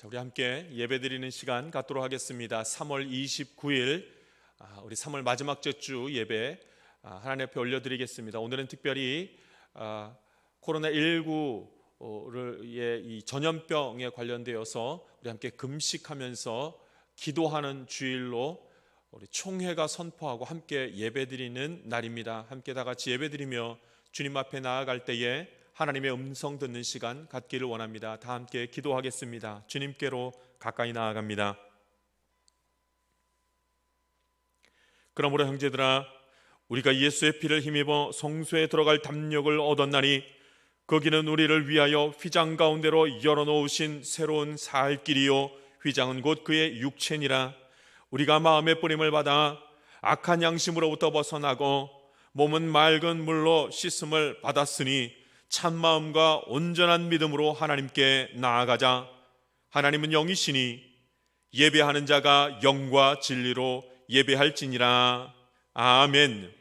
우리 함께 예배드리는 시간 갖도록 하겠습니다. 3월 29일 우리 3월 마지막 주 예배 하나님 앞에 올려드리겠습니다. 오늘은 특별히 코로나19의 이 전염병에 관련되어서 우리 함께 금식하면서 기도하는 주일로 우리 총회가 선포하고 함께 예배드리는 날입니다. 함께 다 같이 예배드리며 주님 앞에 나아갈 때에 하나님의 음성 듣는 시간 갖기를 원합니다. 다 함께 기도하겠습니다. 주님께로 가까이 나아갑니다. 그러므로 형제들아, 우리가 예수의 피를 힘입어 성소에 들어갈 담력을 얻었나니 거기는 우리를 위하여 휘장 가운데로 열어놓으신 새로운 살 길이요 휘장은 곧 그의 육체니라. 우리가 마음의 뿌림을 받아 악한 양심으로부터 벗어나고 몸은 맑은 물로 씻음을 받았으니 참마음과 온전한 믿음으로 하나님께 나아가자. 하나님은 영이시니 예배하는 자가 영과 진리로 예배할지니라. 아멘.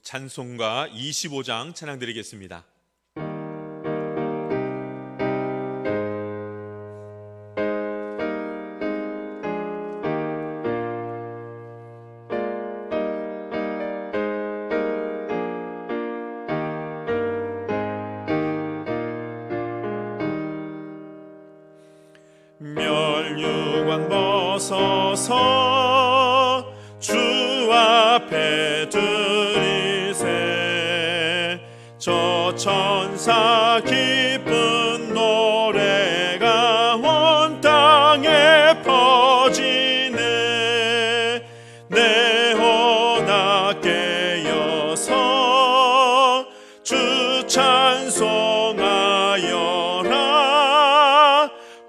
찬송가 25장 찬양 드리겠습니다. 멸류관 벗어서 주 앞에 드리세. 저 천사 기쁜 노래가 온 땅에 퍼지네. 내 혼아 깨어서 주 찬송하여라.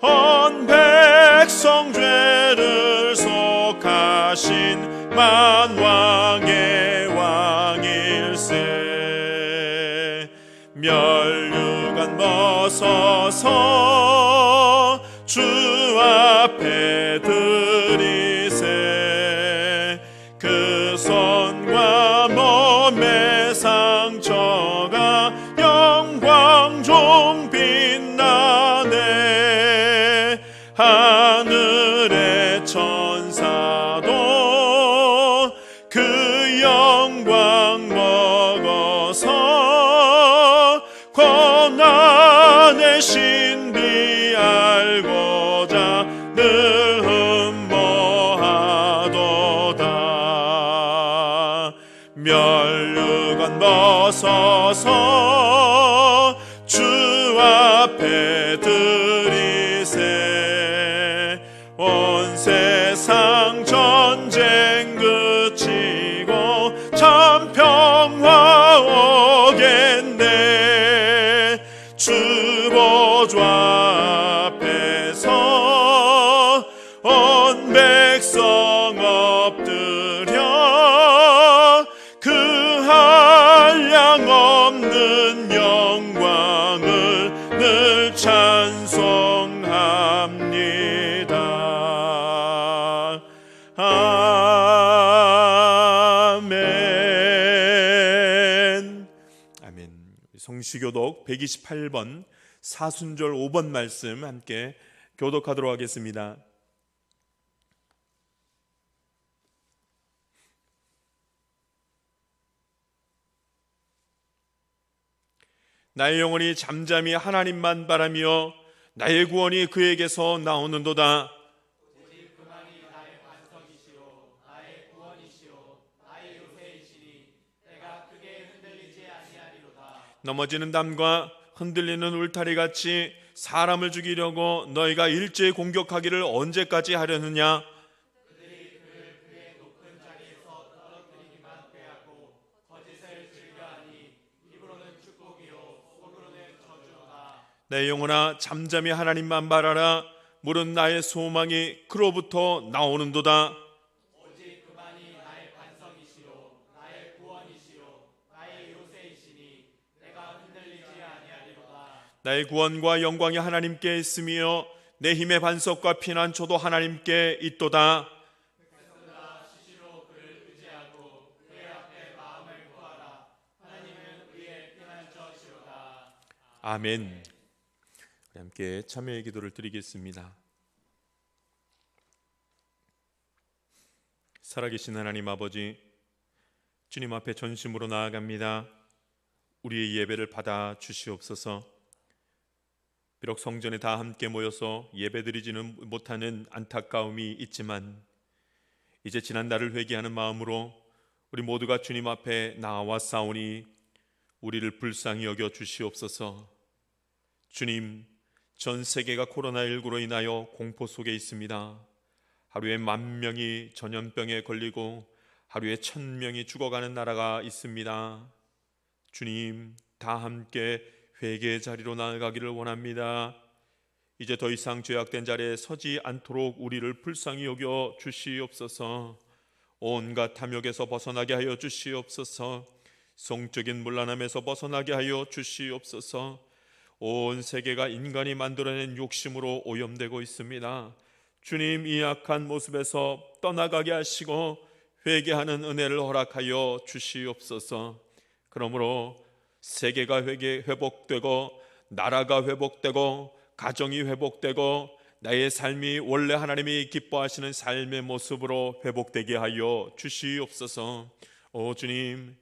온 백성 죄를 속하신 만왕의 왕일세. 멸류관 벗어서 주 앞에 드리세. 그 손과 몸의 상처가 영광 종 빛나네. 하늘의 천사도 그 영광 먹어서 고난의 신비 알고자 늘 흠모하도다. 멸류관 벗어서 주 앞에 드리세. 온 세상 전쟁 그치고 참 평화 오겠네. 주 보좌 앞에서 온 백성 엎드려 그 한량 없는 영광을 늘 찬송합니다. 아멘. 아멘. 성시교독 128번 사순절 5번 말씀 함께 교독하도록 하겠습니다. 나의 영혼이 잠잠히 하나님만 바라며 나의 구원이 그에게서 나오는도다. 오직 그만이 나의 반석이시요 나의 구원이시요 나의 요새이시니 내가 크게 흔들리지 아니하리로다. 넘어지는 담과 흔들리는 울타리같이 사람을 죽이려고 너희가 일제히 공격하기를 언제까지 하려느냐? 그들이 그를 그의 높은 자리에서 떨어뜨리기만 꾀하고 거짓을 즐겨하니 입으로는 축복이요 속으로는 저주로다. 내 영혼아 잠잠히 하나님만 바라라. 물은 나의 소망이 그로부터 나오는도다. 오직 그만이 나의 반석이시요 나의 구원이시요 나의 요새이시니 내가 흔들리지 아니하리로다. 나의 구원과 영광이 하나님께 있으며 내 힘의 반석과 피난처도 하나님께 있도다. 백성들아 시시로 그를 의지하고 그의 앞에 마음을 구하라. 하나님은 우리의 피난처시로다. 아멘. 함께 참여의 기도를 드리겠습니다. 살아계신 하나님 아버지, 주님 앞에 전심으로 나아갑니다. 우리의 예배를 받아 주시옵소서. 비록 성전에 다 함께 모여서 예배드리지는 못하는 안타까움이 있지만 이제 지난 날을 회개하는 마음으로 우리 모두가 주님 앞에 나와 싸우니 우리를 불쌍히 여겨 주시옵소서. 주님, 전 세계가 코로나19로 인하여 공포 속에 있습니다. 하루에 10,000명이 전염병에 걸리고 하루에 1,000명이 죽어가는 나라가 있습니다. 주님, 다 함께 회개의 자리로 나아가기를 원합니다. 이제 더 이상 죄악된 자리에 서지 않도록 우리를 불쌍히 여겨 주시옵소서. 온갖 탐욕에서 벗어나게 하여 주시옵소서. 성적인 문란함에서 벗어나게 하여 주시옵소서. 온 세계가 인간이 만들어낸 욕심으로 오염되고 있습니다. 주님, 이 악한 모습에서 떠나가게 하시고 회개하는 은혜를 허락하여 주시옵소서. 그러므로 세계가 회복되고 나라가 회복되고 가정이 회복되고 나의 삶이 원래 하나님이 기뻐하시는 삶의 모습으로 회복되게 하여 주시옵소서. 오 주님,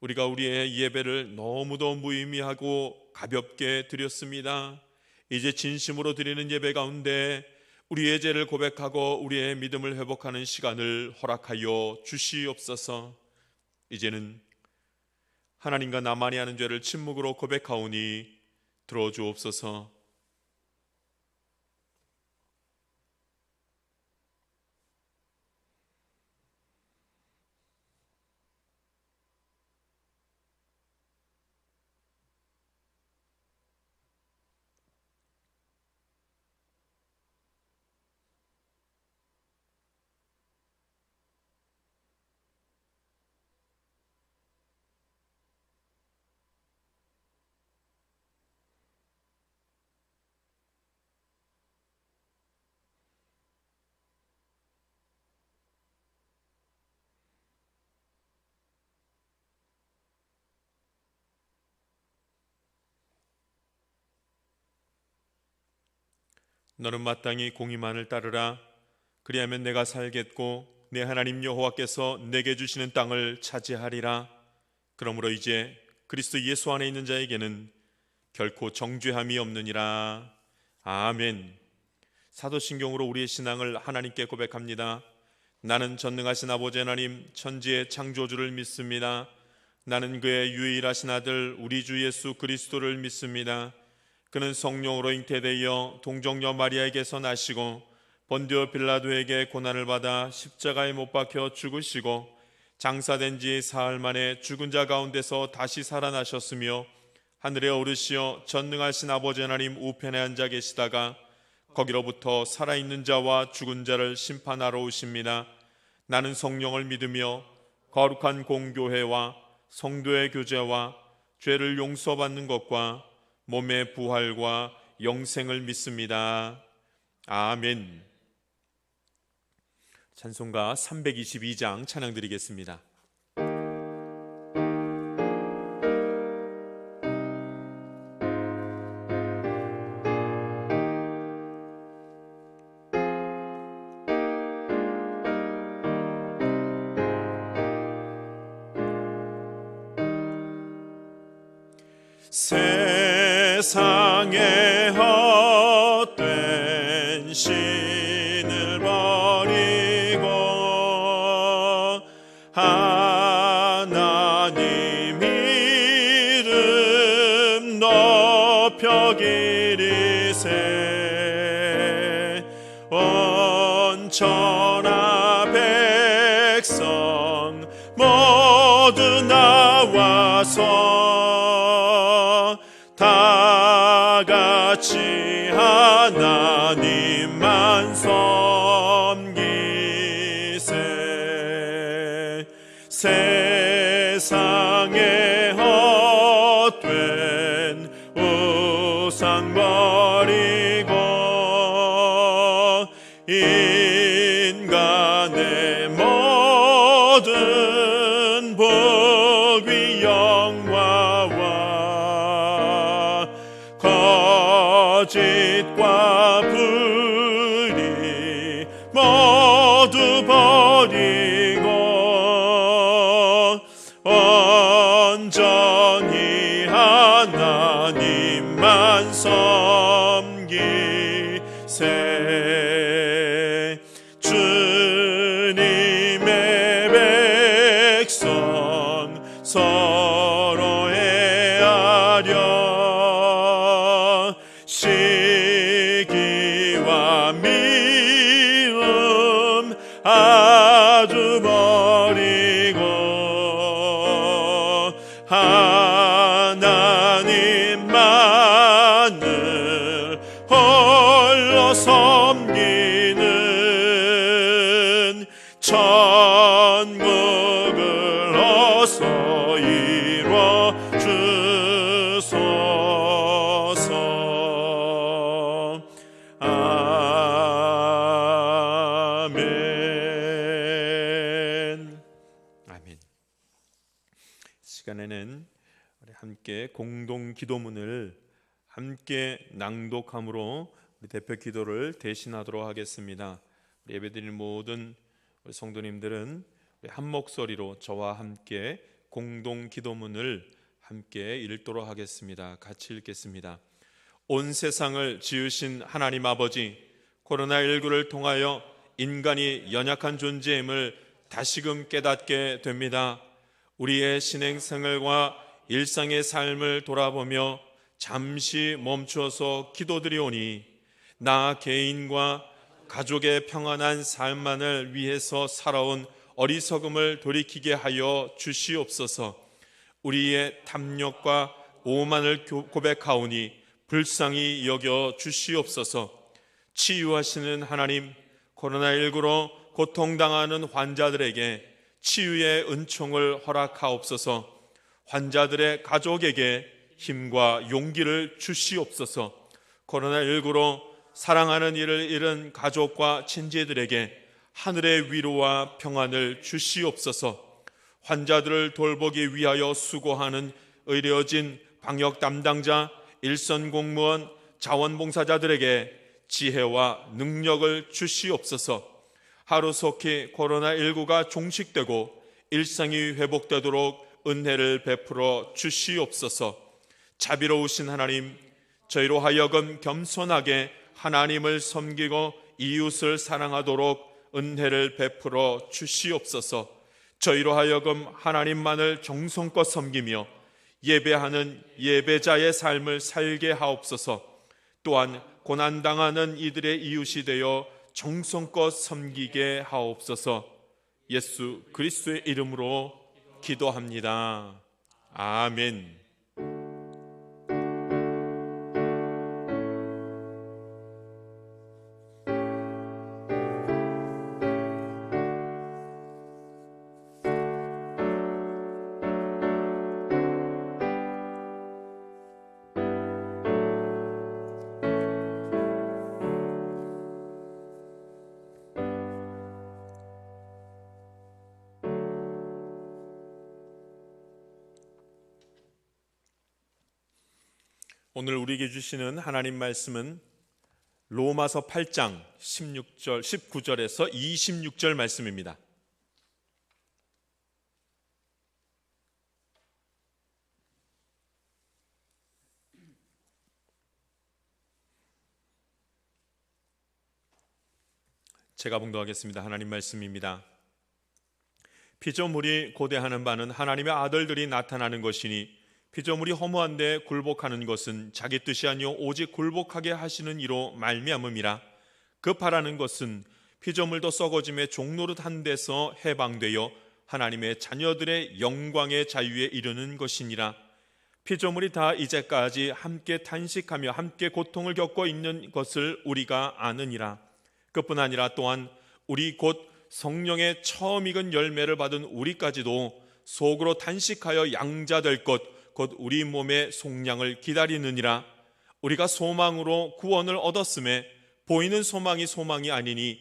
우리가 우리의 예배를 너무도 무의미하고 가볍게 드렸습니다. 이제 진심으로 드리는 예배 가운데 우리의 죄를 고백하고 우리의 믿음을 회복하는 시간을 허락하여 주시옵소서. 이제는 하나님과 나만이 하는 죄를 침묵으로 고백하오니 들어주옵소서. 너는 마땅히 공의만을 따르라. 그리하면 내가 살겠고 내 하나님 여호와께서 내게 주시는 땅을 차지하리라. 그러므로 이제 그리스도 예수 안에 있는 자에게는 결코 정죄함이 없느니라. 아멘. 사도신경으로 우리의 신앙을 하나님께 고백합니다. 나는 전능하신 아버지 하나님 천지의 창조주를 믿습니다. 나는 그의 유일하신 아들 우리 주 예수 그리스도를 믿습니다. 그는 성령으로 잉태되어 동정녀 마리아에게서 나시고 본디오 빌라도에게 고난을 받아 십자가에 못 박혀 죽으시고 장사된 지 사흘 만에 죽은 자 가운데서 다시 살아나셨으며 하늘에 오르시어 전능하신 아버지 하나님 우편에 앉아 계시다가 거기로부터 살아있는 자와 죽은 자를 심판하러 오십니다. 나는 성령을 믿으며 거룩한 공교회와 성도의 교제와 죄를 용서받는 것과 몸의 부활과 영생을 믿습니다. 아멘. 찬송가 322장 찬양 드리겠습니다. 세상에 헛된 신을 버리고 하나님 이름 높여 기리세 온 천하 백성 모두 나와서 다 같이 하나님만 섬기세. 세상에 헛된 우상 버리고 인간의 모든 복위 영화와 거짓과 불의 모두 버리고 온전히 하나님만 섬기세. 주님의 백성 서로 헤아려 시기와 미움 아주 버리고 하나님만을 홀로 섬기는 천국을 어서 이루어 주소서. 아멘. 아멘. 시간에는 우리 함께 공동 기도문을 함께 낭독함으로 우리 대표 기도를 대신하도록 하겠습니다. 우리 예배드리는 모든 우리 성도님들은 우리 한 목소리로 저와 함께 공동 기도문을 함께 읽도록 하겠습니다. 같이 읽겠습니다. 온 세상을 지으신 하나님 아버지, 코로나19를 통하여 인간이 연약한 존재임을 다시금 깨닫게 됩니다. 우리의 신앙생활과 일상의 삶을 돌아보며 잠시 멈추어서 기도드리오니 나 개인과 가족의 평안한 삶만을 위해서 살아온 어리석음을 돌이키게 하여 주시옵소서. 우리의 탐욕과 오만을 고백하오니 불쌍히 여겨 주시옵소서. 치유하시는 하나님, 코로나19로 고통당하는 환자들에게 치유의 은총을 허락하옵소서. 환자들의 가족에게 힘과 용기를 주시옵소서. 코로나19로 사랑하는 이를 잃은 가족과 친지들에게 하늘의 위로와 평안을 주시옵소서. 환자들을 돌보기 위하여 수고하는 의료진, 방역 담당자, 일선 공무원, 자원봉사자들에게 지혜와 능력을 주시옵소서. 하루속히 코로나19가 종식되고 일상이 회복되도록 은혜를 베풀어 주시옵소서. 자비로우신 하나님, 저희로 하여금 겸손하게 하나님을 섬기고 이웃을 사랑하도록 은혜를 베풀어 주시옵소서. 저희로 하여금 하나님만을 정성껏 섬기며 예배하는 예배자의 삶을 살게 하옵소서. 또한 고난당하는 이들의 이웃이 되어 정성껏 섬기게 하옵소서. 예수 그리스도의 이름으로 기도합니다. 아멘. 오늘 우리에게 주시는 하나님 말씀은 로마서 8장 19절에서 26절 말씀입니다. 제가 봉독하겠습니다. 하나님 말씀입니다. 피조물이 고대하는 바는 하나님의 아들들이 나타나는 것이니 피조물이 허무한데 굴복하는 것은 자기 뜻이 아니요 오직 굴복하게 하시는 이로 말미암음이라. 그 바라는 것은 피조물도 썩어짐의 종노릇한 데서 해방되어 하나님의 자녀들의 영광의 자유에 이르는 것이니라. 피조물이 다 이제까지 함께 탄식하며 함께 고통을 겪고 있는 것을 우리가 아느니라. 그뿐 아니라 또한 우리 곧 성령의 처음 익은 열매를 받은 우리까지도 속으로 탄식하여 양자될 것 곧 우리 몸의 속량을 기다리느니라. 우리가 소망으로 구원을 얻었음에 보이는 소망이 소망이 아니니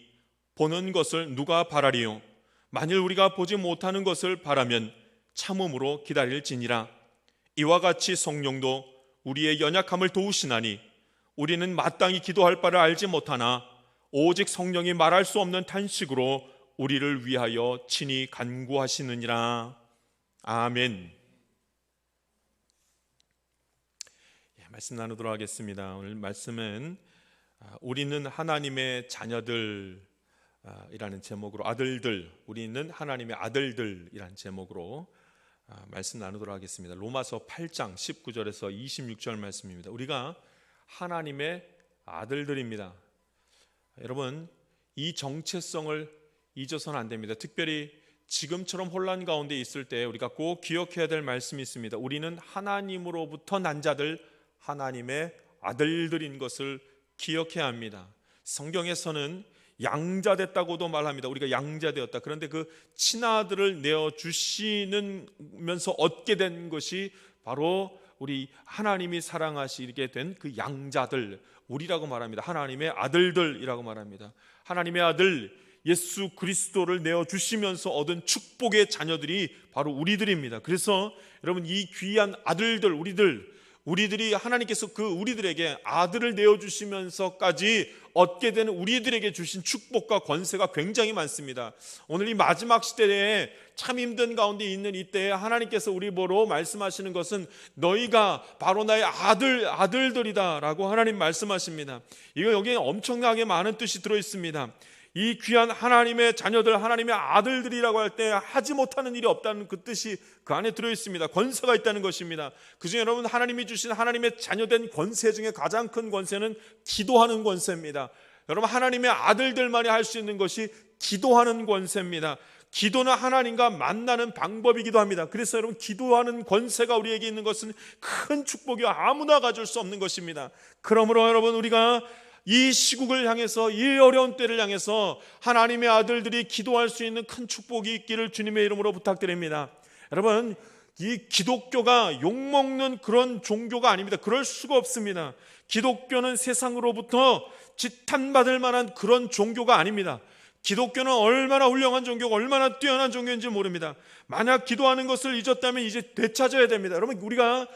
보는 것을 누가 바라리요? 만일 우리가 보지 못하는 것을 바라면 참음으로 기다릴지니라. 이와 같이 성령도 우리의 연약함을 도우시나니 우리는 마땅히 기도할 바를 알지 못하나 오직 성령이 말할 수 없는 탄식으로 우리를 위하여 친히 간구하시느니라. 아멘. 말씀 나누도록 하겠습니다. 오늘 말씀은 우리는 하나님의 자녀들 이라는 제목으로, 아들들, 우리는 하나님의 아들들이라는 제목으로 말씀 나누도록 하겠습니다. 로마서 8장 19절에서 26절 말씀입니다. 우리가 하나님의 아들들입니다. 여러분, 이 정체성을 잊어서는 안 됩니다. 특별히 지금처럼 혼란 가운데 있을 때 우리가 꼭 기억해야 될 말씀이 있습니다. 우리는 하나님으로부터 난 자들, 하나님의 아들들인 것을 기억해야 합니다. 성경에서는 양자됐다고도 말합니다. 우리가 양자되었다. 그런데 그 친아들을 내어주시면서 얻게 된 것이 바로 우리 하나님이 사랑하시게 된 그 양자들, 우리라고 말합니다. 하나님의 아들들이라고 말합니다. 하나님의 아들 예수 그리스도를 내어주시면서 얻은 축복의 자녀들이 바로 우리들입니다. 그래서 여러분, 이 귀한 아들들, 우리들이 하나님께서 그 우리들에게 아들을 내어주시면서까지 얻게 되는 우리들에게 주신 축복과 권세가 굉장히 많습니다. 오늘 이 마지막 시대에 참 힘든 가운데 있는 이때에 하나님께서 우리 보러 말씀하시는 것은 너희가 바로 나의 아들들이다 라고 하나님 말씀하십니다. 이거 여기에 엄청나게 많은 뜻이 들어있습니다. 이 귀한 하나님의 자녀들, 하나님의 아들들이라고 할 때 하지 못하는 일이 없다는 그 뜻이 그 안에 들어있습니다. 권세가 있다는 것입니다. 그중에 여러분, 하나님이 주신 하나님의 자녀된 권세 중에 가장 큰 권세는 기도하는 권세입니다. 여러분, 하나님의 아들들만이 할 수 있는 것이 기도하는 권세입니다. 기도는 하나님과 만나는 방법이기도 합니다. 그래서 여러분, 기도하는 권세가 우리에게 있는 것은 큰 축복이요 아무나 가질 수 없는 것입니다. 그러므로 여러분, 우리가 이 시국을 향해서, 이 어려운 때를 향해서 하나님의 아들들이 기도할 수 있는 큰 축복이 있기를 주님의 이름으로 부탁드립니다. 여러분, 이 기독교가 욕먹는 그런 종교가 아닙니다. 그럴 수가 없습니다. 기독교는 세상으로부터 지탄받을 만한 그런 종교가 아닙니다. 기독교는 얼마나 훌륭한 종교고 얼마나 뛰어난 종교인지 모릅니다. 만약 기도하는 것을 잊었다면 이제 되찾아야 됩니다. 여러분, 우리가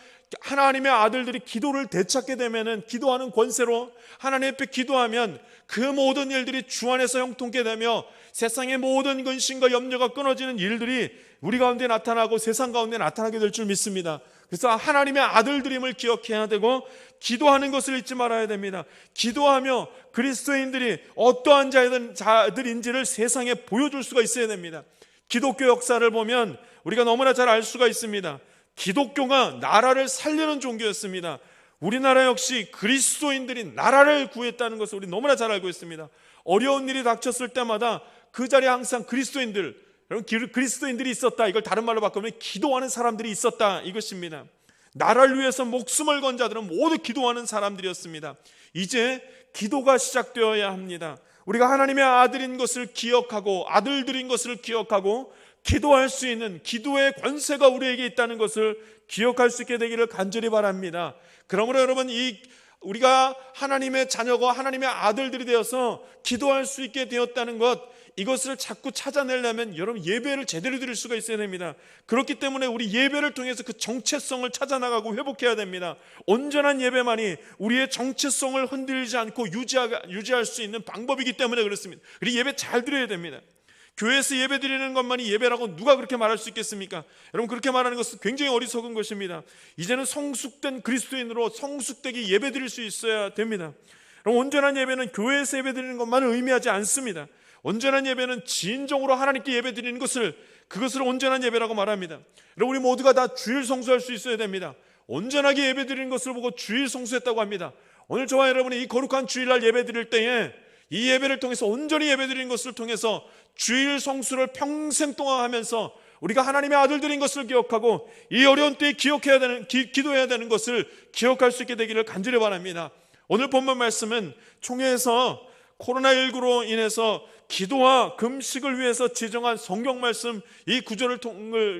하나님의 아들들이 기도를 되찾게 되면은, 기도하는 권세로 하나님 앞에 기도하면 그 모든 일들이 주 안에서 형통케 되며 세상의 모든 근심과 염려가 끊어지는 일들이 우리 가운데 나타나고 세상 가운데 나타나게 될 줄 믿습니다. 그래서 하나님의 아들들임을 기억해야 되고 기도하는 것을 잊지 말아야 됩니다. 기도하며 그리스도인들이 어떠한 자들인지를 세상에 보여줄 수가 있어야 됩니다. 기독교 역사를 보면 우리가 너무나 잘 알 수가 있습니다. 기독교가 나라를 살리는 종교였습니다. 우리나라 역시 그리스도인들이 나라를 구했다는 것을 우리 너무나 잘 알고 있습니다. 어려운 일이 닥쳤을 때마다 그 자리에 항상 그리스도인들이 있었다. 이걸 다른 말로 바꾸면 기도하는 사람들이 있었다, 이것입니다. 나라를 위해서 목숨을 건 자들은 모두 기도하는 사람들이었습니다. 이제 기도가 시작되어야 합니다. 우리가 하나님의 아들인 것을 기억하고 아들들인 것을 기억하고 기도할 수 있는 기도의 권세가 우리에게 있다는 것을 기억할 수 있게 되기를 간절히 바랍니다. 그러므로 여러분, 우리가 하나님의 자녀고 하나님의 아들들이 되어서 기도할 수 있게 되었다는 것, 이것을 자꾸 찾아내려면 여러분 예배를 제대로 드릴 수가 있어야 됩니다. 그렇기 때문에 우리 예배를 통해서 그 정체성을 찾아나가고 회복해야 됩니다. 온전한 예배만이 우리의 정체성을 흔들리지 않고 유지할 수 있는 방법이기 때문에 그렇습니다. 그리고 예배 잘 드려야 됩니다. 교회에서 예배 드리는 것만이 예배라고 누가 그렇게 말할 수 있겠습니까? 여러분, 그렇게 말하는 것은 굉장히 어리석은 것입니다. 이제는 성숙된 그리스도인으로 성숙되게 예배 드릴 수 있어야 됩니다. 여러분, 온전한 예배는 교회에서 예배 드리는 것만을 의미하지 않습니다. 온전한 예배는 진정으로 하나님께 예배 드리는 그것을 온전한 예배라고 말합니다. 여러분, 우리 모두가 다 주일 성수할 수 있어야 됩니다. 온전하게 예배드리는 것을 보고 주일 성수했다고 합니다. 오늘 저와 여러분이 이 거룩한 주일날 예배드릴 때에 이 예배를 통해서 온전히 예배드리는 것을 통해서 주일 성수를 평생 동안 하면서 우리가 하나님의 아들들인 것을 기억하고 이 어려운 때에 기도해야 되는 것을 기억할 수 있게 되기를 간절히 바랍니다. 오늘 본문 말씀은 총회에서 코로나19로 인해서 기도와 금식을 위해서 지정한 성경 말씀 이 구절을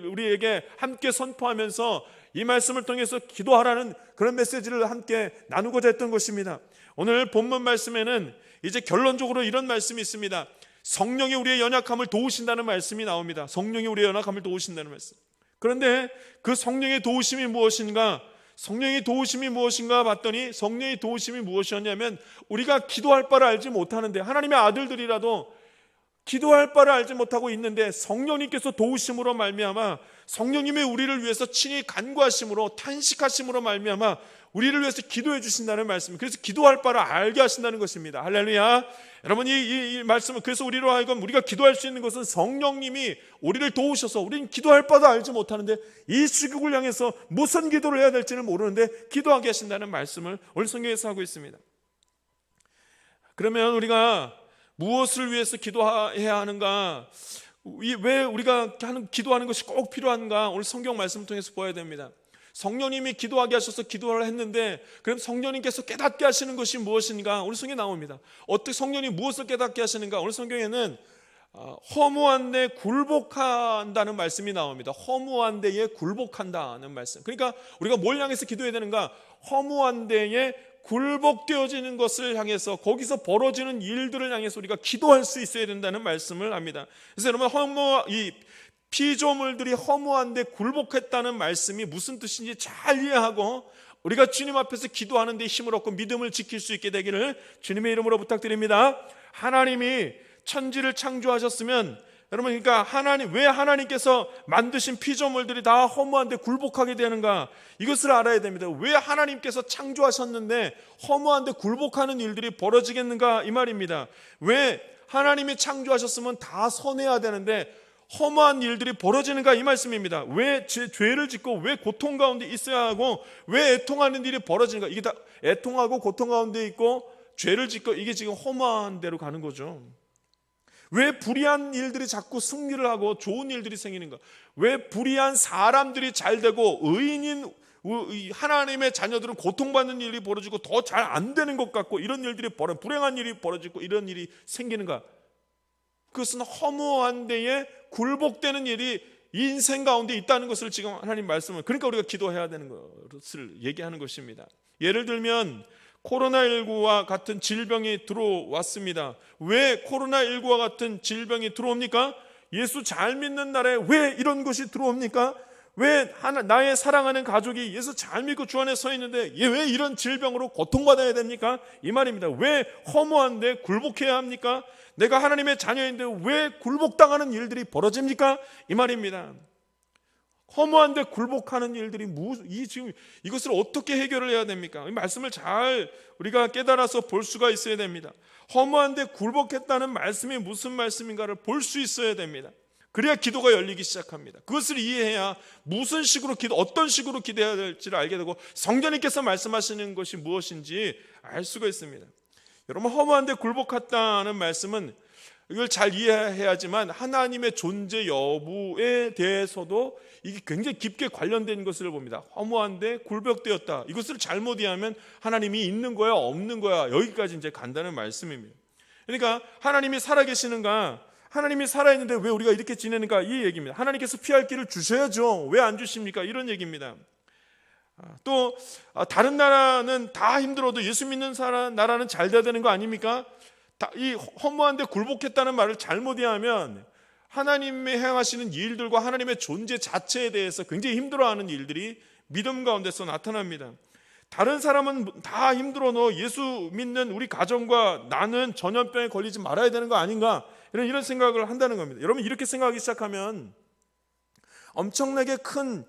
우리에게 함께 선포하면서 이 말씀을 통해서 기도하라는 그런 메시지를 함께 나누고자 했던 것입니다. 오늘 본문 말씀에는 이제 결론적으로 이런 말씀이 있습니다. 성령이 우리의 연약함을 도우신다는 말씀이 나옵니다. 성령이 우리의 연약함을 도우신다는 말씀. 그런데 그 성령의 도우심이 무엇인가? 성령의 도우심이 무엇인가 봤더니 성령의 도우심이 무엇이었냐면 우리가 기도할 바를 알지 못하는데 하나님의 아들들이라도 기도할 바를 알지 못하고 있는데 성령님께서 도우심으로 말미암아 성령님이 우리를 위해서 친히 간구하심으로 탄식하심으로 말미암아 우리를 위해서 기도해 주신다는 말씀. 그래서 기도할 바를 알게 하신다는 것입니다. 할렐루야. 여러분 이 말씀은 그래서 우리로 하여금 우리가 기도할 수 있는 것은 성령님이 우리를 도우셔서 우리는 기도할 바도 알지 못하는데 이 시국을 향해서 무슨 기도를 해야 될지는 모르는데 기도하게 하신다는 말씀을 오늘 성경에서 하고 있습니다. 그러면 우리가 무엇을 위해서 기도해야 하는가? 왜 우리가 기도하는 것이 꼭 필요한가? 오늘 성경 말씀을 통해서 보아야 됩니다. 성령님이 기도하게 하셔서 기도를 했는데 그럼 성령님께서 깨닫게 하시는 것이 무엇인가? 오늘 성경에 나옵니다. 어떻게 성령이 무엇을 깨닫게 하시는가? 오늘 성경에는 허무한 데 굴복한다는 말씀이 나옵니다. 허무한 데에 굴복한다는 말씀. 그러니까 우리가 뭘 향해서 기도해야 되는가? 허무한 데에 굴복되어지는 것을 향해서 거기서 벌어지는 일들을 향해서 우리가 기도할 수 있어야 된다는 말씀을 합니다. 그래서 여러분 이 피조물들이 허무한데 굴복했다는 말씀이 무슨 뜻인지 잘 이해하고 우리가 주님 앞에서 기도하는 데 힘을 얻고 믿음을 지킬 수 있게 되기를 주님의 이름으로 부탁드립니다. 하나님이 천지를 창조하셨으면 여러분 그러니까 왜 하나님께서 만드신 피조물들이 다 허무한데 굴복하게 되는가? 이것을 알아야 됩니다. 왜 하나님께서 창조하셨는데 허무한데 굴복하는 일들이 벌어지겠는가? 이 말입니다. 왜 하나님이 창조하셨으면 다 선해야 되는데 허무한 일들이 벌어지는가? 이 말씀입니다. 왜 죄를 짓고 왜 고통 가운데 있어야 하고 왜 애통하는 일이 벌어지는가? 이게 다 애통하고 고통 가운데 있고 죄를 짓고 이게 지금 허무한 대로 가는 거죠. 왜 불의한 일들이 자꾸 승리를 하고 좋은 일들이 생기는가? 왜 불의한 사람들이 잘 되고 의인인 하나님의 자녀들은 고통받는 일이 벌어지고 더 잘 안 되는 것 같고 이런 일들이 불행한 일이 벌어지고 이런 일이 생기는가? 그것은 허무한 데에 굴복되는 일이 인생 가운데 있다는 것을 지금 하나님 말씀을 그러니까 우리가 기도해야 되는 것을 얘기하는 것입니다. 예를 들면 코로나19와 같은 질병이 들어왔습니다. 왜 코로나19와 같은 질병이 들어옵니까? 예수 잘 믿는 날에 왜 이런 것이 들어옵니까? 왜 나의 사랑하는 가족이 예수 잘 믿고 주 안에 서 있는데 왜 이런 질병으로 고통받아야 됩니까? 이 말입니다. 왜 허무한데 굴복해야 합니까? 내가 하나님의 자녀인데 왜 굴복당하는 일들이 벌어집니까? 이 말입니다. 허무한데 굴복하는 일들이 지금 이것을 어떻게 해결을 해야 됩니까? 이 말씀을 잘 우리가 깨달아서 볼 수가 있어야 됩니다. 허무한데 굴복했다는 말씀이 무슨 말씀인가를 볼 수 있어야 됩니다. 그래야 기도가 열리기 시작합니다. 그것을 이해해야 무슨 식으로 어떤 식으로 기도해야 될지를 알게 되고 성령님께서 말씀하시는 것이 무엇인지 알 수가 있습니다. 여러분 허무한데 굴복했다는 말씀은 이걸 잘 이해해야지만 하나님의 존재 여부에 대해서도 이게 굉장히 깊게 관련된 것을 봅니다. 허무한데 굴복되었다. 이것을 잘못 이해하면 하나님이 있는 거야 없는 거야 여기까지 이제 간다는 말씀입니다. 그러니까 하나님이 살아계시는가? 하나님이 살아있는데 왜 우리가 이렇게 지내는가? 이 얘기입니다. 하나님께서 피할 길을 주셔야죠. 왜 안 주십니까? 이런 얘기입니다. 또 다른 나라는 다 힘들어도 예수 믿는 나라는 잘 돼야 되는 거 아닙니까? 이 허무한데 굴복했다는 말을 잘못 이해하면 하나님의 행하시는 일들과 하나님의 존재 자체에 대해서 굉장히 힘들어하는 일들이 믿음 가운데서 나타납니다. 다른 사람은 다 힘들어도 예수 믿는 우리 가정과 나는 전염병에 걸리지 말아야 되는 거 아닌가? 이런 생각을 한다는 겁니다. 여러분 이렇게 생각하기 시작하면 엄청나게 큰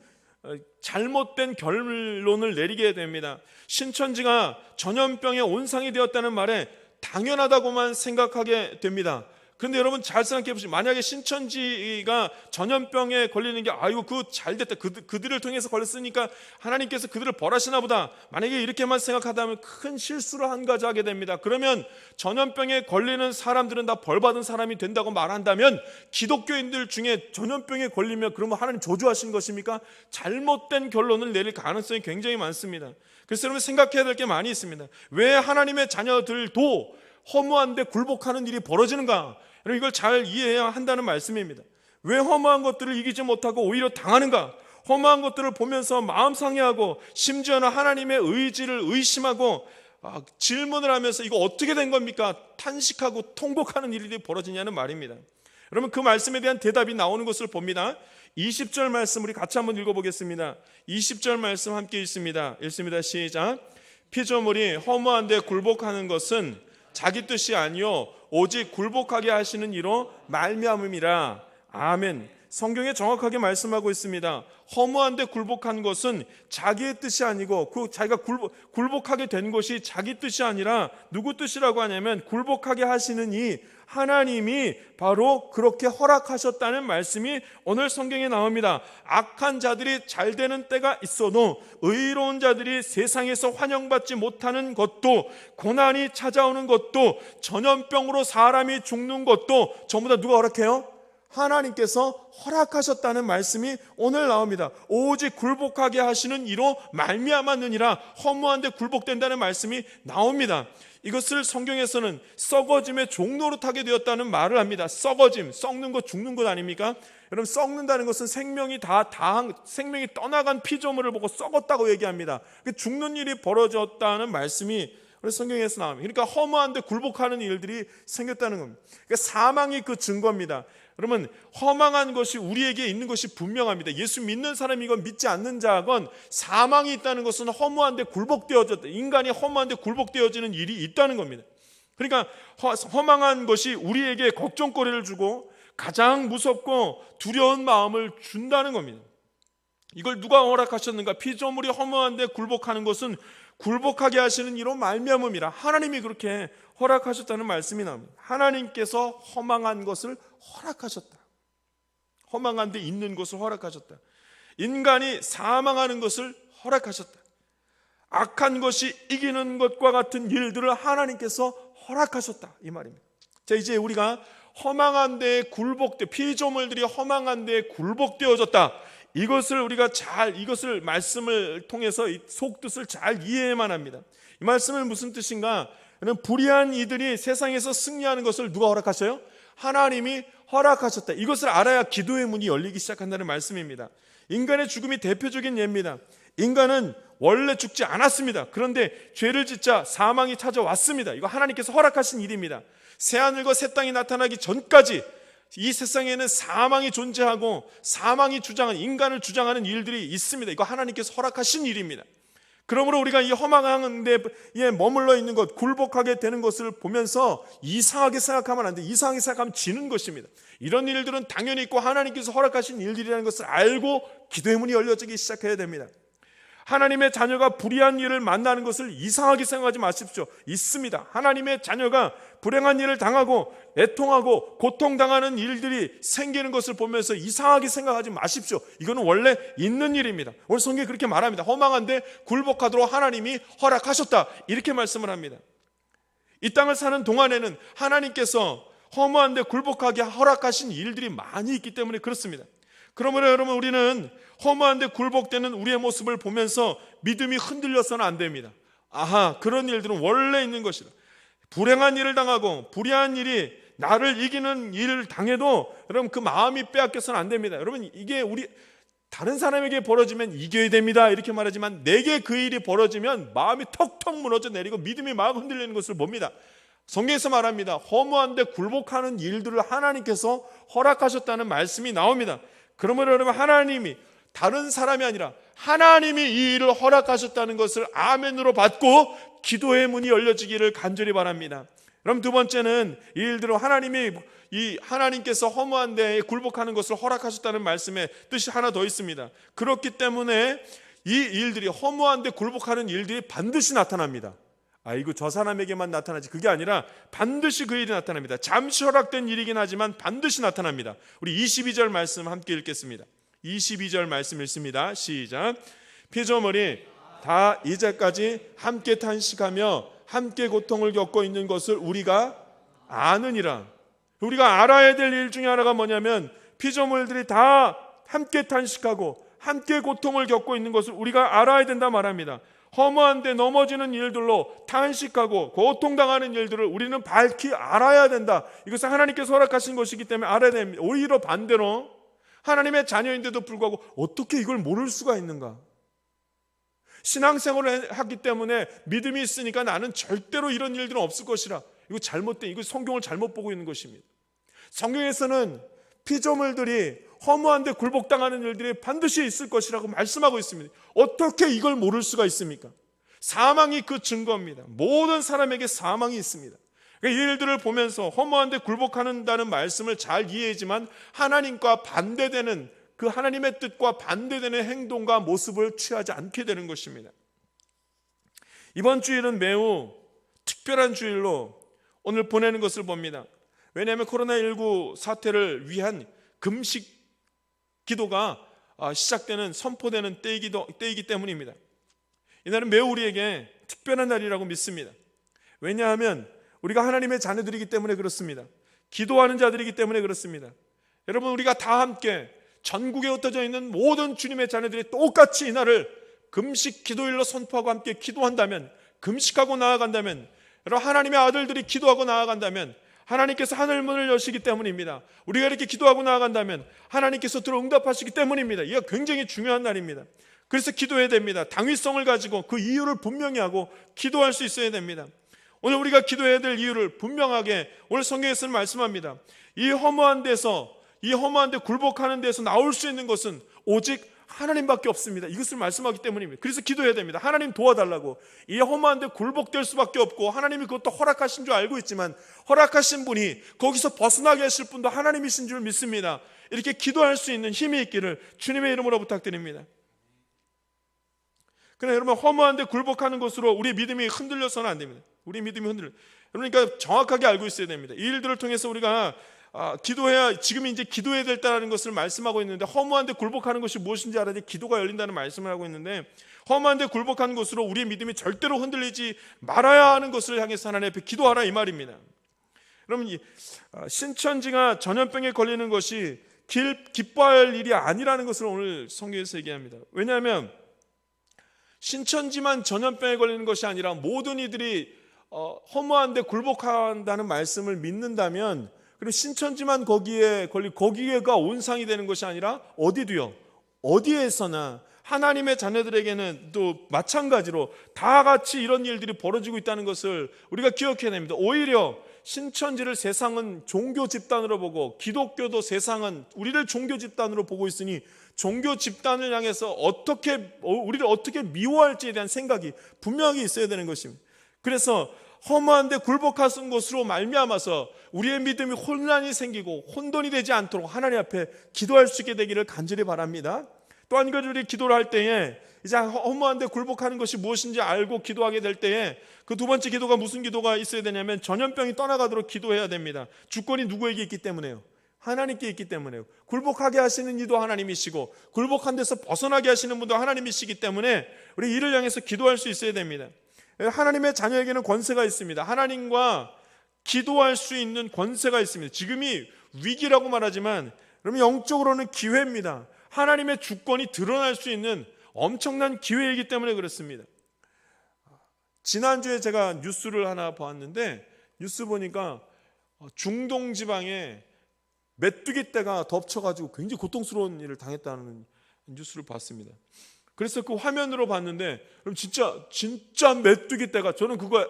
잘못된 결론을 내리게 됩니다. 신천지가 전염병의 온상이 되었다는 말에 당연하다고만 생각하게 됩니다. 그런데 여러분 잘 생각해 보시죠. 만약에 신천지가 전염병에 걸리는 게 아이고 그 잘됐다, 그들을 통해서 걸렸으니까 하나님께서 그들을 벌하시나 보다, 만약에 이렇게만 생각하다면 큰 실수를 한 가지 하게 됩니다. 그러면 전염병에 걸리는 사람들은 다 벌받은 사람이 된다고 말한다면 기독교인들 중에 전염병에 걸리면 그러면 하나님 저주하신 것입니까? 잘못된 결론을 내릴 가능성이 굉장히 많습니다. 그래서 여러분 생각해야 될 게 많이 있습니다. 왜 하나님의 자녀들도 허무한데 굴복하는 일이 벌어지는가? 여러분 이걸 잘 이해해야 한다는 말씀입니다. 왜 허무한 것들을 이기지 못하고 오히려 당하는가? 허무한 것들을 보면서 마음 상해하고 심지어는 하나님의 의지를 의심하고 질문을 하면서 이거 어떻게 된 겁니까? 탄식하고 통곡하는 일이 벌어지냐는 말입니다. 여러분 그 말씀에 대한 대답이 나오는 것을 봅니다. 20절 말씀 우리 같이 한번 읽어보겠습니다. 20절 말씀 함께 읽습니다. 시작. 피조물이 허무한데 굴복하는 것은 자기 뜻이 아니요 오직 굴복하게 하시는 이로 말미암음이라. 아멘. 성경에 정확하게 말씀하고 있습니다. 허무한데 굴복한 것은 자기의 뜻이 아니고 자기가 굴복하게 된 것이 자기 뜻이 아니라 누구 뜻이라고 하냐면 굴복하게 하시는 이 하나님이 바로 그렇게 허락하셨다는 말씀이 오늘 성경에 나옵니다. 악한 자들이 잘 되는 때가 있어도 의로운 자들이 세상에서 환영받지 못하는 것도, 고난이 찾아오는 것도, 전염병으로 사람이 죽는 것도 전부 다 누가 허락해요? 하나님께서 허락하셨다는 말씀이 오늘 나옵니다. 오직 굴복하게 하시는 이로 말미암았느니라. 허무한데 굴복된다는 말씀이 나옵니다. 이것을 성경에서는 썩어짐의 종노릇하게 되었다는 말을 합니다. 썩어짐, 썩는 것, 죽는 것 아닙니까? 여러분 썩는다는 것은 생명이 생명이 떠나간 피조물을 보고 썩었다고 얘기합니다. 죽는 일이 벌어졌다는 말씀이 성경에서 나옵니다. 그러니까 허무한데 굴복하는 일들이 생겼다는 겁니다. 그러니까 사망이 그 증거입니다. 여러분 허망한 것이 우리에게 있는 것이 분명합니다. 예수 믿는 사람이건 믿지 않는 자건 사망이 있다는 것은 허무한데 굴복되어졌다. 인간이 허무한데 굴복되어지는 일이 있다는 겁니다. 그러니까 허망한 것이 우리에게 걱정거리를 주고 가장 무섭고 두려운 마음을 준다는 겁니다. 이걸 누가 허락하셨는가? 피조물이 허무한데 굴복하는 것은 굴복하게 하시는 이로 말미암음이라. 하나님이 그렇게 허락하셨다는 말씀이 나옵니다. 하나님께서 허망한 것을 허락하셨다. 허망한 데 있는 것을 허락하셨다. 인간이 사망하는 것을 허락하셨다. 악한 것이 이기는 것과 같은 일들을 하나님께서 허락하셨다, 이 말입니다. 자, 이제 우리가 허망한 데에 피조물들이 허망한 데에 굴복되어졌다, 이것을 우리가 이것을 말씀을 통해서 이 속뜻을 잘 이해해야만 합니다. 이 말씀은 무슨 뜻인가? 불의한 이들이 세상에서 승리하는 것을 누가 허락하셔요? 하나님이 허락하셨다. 이것을 알아야 기도의 문이 열리기 시작한다는 말씀입니다. 인간의 죽음이 대표적인 예입니다. 인간은 원래 죽지 않았습니다. 그런데 죄를 짓자 사망이 찾아왔습니다. 이거 하나님께서 허락하신 일입니다. 새하늘과 새 땅이 나타나기 전까지 이 세상에는 사망이 존재하고 사망이 주장하는, 인간을 주장하는 일들이 있습니다. 이거 하나님께서 허락하신 일입니다. 그러므로 우리가 이 허망한 데에 머물러 있는 것, 굴복하게 되는 것을 보면서 이상하게 생각하면 안 돼. 이상하게 생각하면 지는 것입니다. 이런 일들은 당연히 있고 하나님께서 허락하신 일들이라는 것을 알고 기도의 문이 열려지기 시작해야 됩니다. 하나님의 자녀가 불의한 일을 만나는 것을 이상하게 생각하지 마십시오. 있습니다. 하나님의 자녀가 불행한 일을 당하고 애통하고 고통당하는 일들이 생기는 것을 보면서 이상하게 생각하지 마십시오. 이거는 원래 있는 일입니다. 오늘 성경이 그렇게 말합니다. 허망한데 굴복하도록 하나님이 허락하셨다, 이렇게 말씀을 합니다. 이 땅을 사는 동안에는 하나님께서 허무한데 굴복하게 허락하신 일들이 많이 있기 때문에 그렇습니다. 그러므로 여러분, 우리는 허무한데 굴복되는 우리의 모습을 보면서 믿음이 흔들려서는 안 됩니다. 그런 일들은 원래 있는 것이다. 불행한 일을 당하고 불의한 일이 나를 이기는 일을 당해도 여러분 그 마음이 빼앗겨서는 안 됩니다. 여러분, 이게 다른 사람에게 벌어지면 이겨야 됩니다, 이렇게 말하지만 내게 그 일이 벌어지면 마음이 턱턱 무너져 내리고 믿음이 막 흔들리는 것을 봅니다. 성경에서 말합니다. 허무한데 굴복하는 일들을 하나님께서 허락하셨다는 말씀이 나옵니다. 그러므로 여러분, 하나님이 다른 사람이 아니라 하나님이 이 일을 허락하셨다는 것을 아멘으로 받고 기도의 문이 열려지기를 간절히 바랍니다. 그럼 두 번째는 이 일들을 하나님께서 허무한 데에 굴복하는 것을 허락하셨다는 말씀에 뜻이 하나 더 있습니다. 그렇기 때문에 이 일들이, 허무한 데 굴복하는 일들이 반드시 나타납니다. 아이고 저 사람에게만 나타나지, 그게 아니라 반드시 그 일이 나타납니다. 잠시 허락된 일이긴 하지만 반드시 나타납니다. 우리 22절 말씀 함께 읽겠습니다. 22절 말씀 읽습니다. 시작. 피조물이 다 이제까지 함께 탄식하며 함께 고통을 겪고 있는 것을 우리가 아느니라. 우리가 알아야 될 일 중에 하나가 뭐냐면 피조물들이 다 함께 탄식하고 함께 고통을 겪고 있는 것을 우리가 알아야 된다 말합니다. 허무한데 넘어지는 일들로 탄식하고 고통당하는 일들을 우리는 밝히 알아야 된다. 이것은 하나님께서 허락하신 것이기 때문에 알아야 됩니다. 오히려 반대로 하나님의 자녀인데도 불구하고 어떻게 이걸 모를 수가 있는가? 신앙생활을 하기 때문에 믿음이 있으니까 나는 절대로 이런 일들은 없을 것이라. 이거 잘못된, 이거 성경을 잘못 보고 있는 것입니다. 성경에서는 피조물들이 허무한데 굴복당하는 일들이 반드시 있을 것이라고 말씀하고 있습니다. 어떻게 이걸 모를 수가 있습니까? 사망이 그 증거입니다. 모든 사람에게 사망이 있습니다. 그러니까 이 일들을 보면서 허무한데 굴복한다는 말씀을 잘 이해하지만 하나님과 반대되는, 그 하나님의 뜻과 반대되는 행동과 모습을 취하지 않게 되는 것입니다. 이번 주일은 매우 특별한 주일로 오늘 보내는 것을 봅니다. 왜냐하면 코로나19 사태를 위한 금식 기도가 시작되는, 선포되는 때이기 때문입니다. 이날은 매우 우리에게 특별한 날이라고 믿습니다. 왜냐하면 우리가 하나님의 자녀들이기 때문에 그렇습니다. 기도하는 자들이기 때문에 그렇습니다. 여러분, 우리가 다 함께 전국에 흩어져 있는 모든 주님의 자녀들이 똑같이 이날을 금식 기도일로 선포하고 함께 기도한다면, 금식하고 나아간다면, 여러분 하나님의 아들들이 기도하고 나아간다면 하나님께서 하늘 문을 여시기 때문입니다. 우리가 이렇게 기도하고 나아간다면 하나님께서 들어 응답하시기 때문입니다. 이게 굉장히 중요한 날입니다. 그래서 기도해야 됩니다. 당위성을 가지고 그 이유를 분명히 하고 기도할 수 있어야 됩니다. 오늘 우리가 기도해야 될 이유를 분명하게 오늘 성경에서는 말씀합니다. 이 허무한 데서, 이 허무한데 굴복하는 데서 나올 수 있는 것은 오직 하나님밖에 없습니다. 이것을 말씀하기 때문입니다. 그래서 기도해야 됩니다. 하나님 도와달라고. 이 허무한데 굴복될 수밖에 없고 하나님이 그것도 허락하신 줄 알고 있지만 허락하신 분이 거기서 벗어나게 하실 분도 하나님이신 줄 믿습니다. 이렇게 기도할 수 있는 힘이 있기를 주님의 이름으로 부탁드립니다. 그러나 여러분, 허무한데 굴복하는 것으로 우리 믿음이 흔들려서는 안 됩니다. 우리 믿음이 흔들려. 그러니까 정확하게 알고 있어야 됩니다. 이 일들을 통해서 우리가 기도해야, 지금 이제 기도해야 될다라는 것을 말씀하고 있는데, 허무한데 굴복하는 것이 무엇인지 알아야 기도가 열린다는 말씀을 하고 있는데, 허무한데 굴복하는 것으로 우리의 믿음이 절대로 흔들리지 말아야 하는 것을 향해서 하나님 앞에 기도하라, 이 말입니다. 그러면 신천지가 전염병에 걸리는 것이 기뻐할 일이 아니라는 것을 오늘 성경에서 얘기합니다. 왜냐하면 신천지만 전염병에 걸리는 것이 아니라 모든 이들이 허무한데 굴복한다는 말씀을 믿는다면, 그럼 신천지만 거기에 거기에가 온상이 되는 것이 아니라 어디도요, 어디에서나 하나님의 자녀들에게는 또 마찬가지로 다 같이 이런 일들이 벌어지고 있다는 것을 우리가 기억해야 됩니다. 오히려 신천지를 세상은 종교 집단으로 보고, 기독교도 세상은 우리를 종교 집단으로 보고 있으니 종교 집단을 향해서 우리를 어떻게 미워할지에 대한 생각이 분명히 있어야 되는 것입니다. 그래서 허무한데 굴복하는 것으로 말미암아서 우리의 믿음이 혼란이 생기고 혼돈이 되지 않도록 하나님 앞에 기도할 수 있게 되기를 간절히 바랍니다. 또 한 가지, 우리 기도를 할 때에 이제 허무한데 굴복하는 것이 무엇인지 알고 기도하게 될 때에 그 두 번째 기도가 무슨 기도가 있어야 되냐면 전염병이 떠나가도록 기도해야 됩니다. 주권이 누구에게 있기 때문에요? 하나님께 있기 때문에요. 굴복하게 하시는 이도 하나님이시고 굴복한 데서 벗어나게 하시는 분도 하나님이시기 때문에 우리 이를 향해서 기도할 수 있어야 됩니다. 하나님의 자녀에게는 권세가 있습니다. 하나님과 기도할 수 있는 권세가 있습니다. 지금이 위기라고 말하지만 그러면 영적으로는 기회입니다. 하나님의 주권이 드러날 수 있는 엄청난 기회이기 때문에 그렇습니다. 지난주에 제가 뉴스를 하나 보았는데, 뉴스 보니까 중동 지방에 메뚜기 떼가 덮쳐가지고 굉장히 고통스러운 일을 당했다는 뉴스를 봤습니다. 그래서 그 화면으로 봤는데, 그럼 진짜 메뚜기 떼가, 저는 그거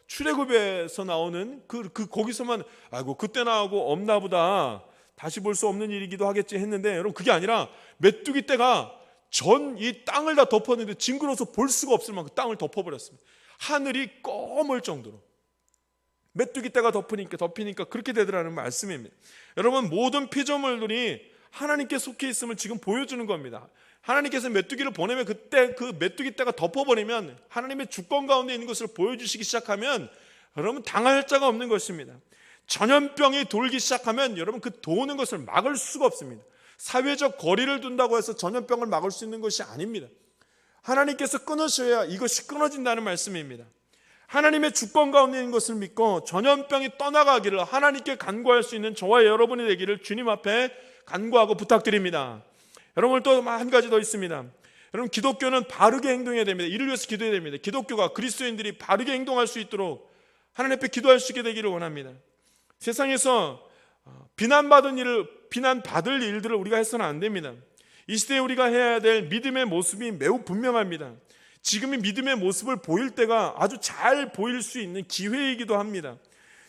출애굽에서 나오는 거기서만 아이고 그때 나오고 없나 보다, 다시 볼 수 없는 일이기도 하겠지 했는데, 여러분 그게 아니라 메뚜기 떼가 전 이 땅을 다 덮었는데 징그러워서 볼 수가 없을 만큼 땅을 덮어버렸습니다. 하늘이 검을 정도로 메뚜기 떼가 덮이니까 그렇게 되더라는 말씀입니다. 여러분, 모든 피조물들이 하나님께 속해 있음을 지금 보여주는 겁니다. 하나님께서 메뚜기를 보내면 그때 그 메뚜기 떼가 덮어버리면 하나님의 주권 가운데 있는 것을 보여주시기 시작하면 여러분 당할 자가 없는 것입니다. 전염병이 돌기 시작하면 여러분 그 도는 것을 막을 수가 없습니다. 사회적 거리를 둔다고 해서 전염병을 막을 수 있는 것이 아닙니다. 하나님께서 끊으셔야 이것이 끊어진다는 말씀입니다. 하나님의 주권 가운데 있는 것을 믿고 전염병이 떠나가기를 하나님께 간구할 수 있는 저와 여러분이 되기를 주님 앞에 간구하고 부탁드립니다. 여러분 또 한 가지 더 있습니다. 여러분 기독교는 바르게 행동해야 됩니다. 이를 위해서 기도해야 됩니다. 기독교가 그리스도인들이 바르게 행동할 수 있도록 하나님 앞에 기도할 수 있게 되기를 원합니다. 세상에서 비난받을 일들을 우리가 해서는 안 됩니다. 이 시대에 우리가 해야 될 믿음의 모습이 매우 분명합니다. 지금이 믿음의 모습을 보일 때가 아주 잘 보일 수 있는 기회이기도 합니다.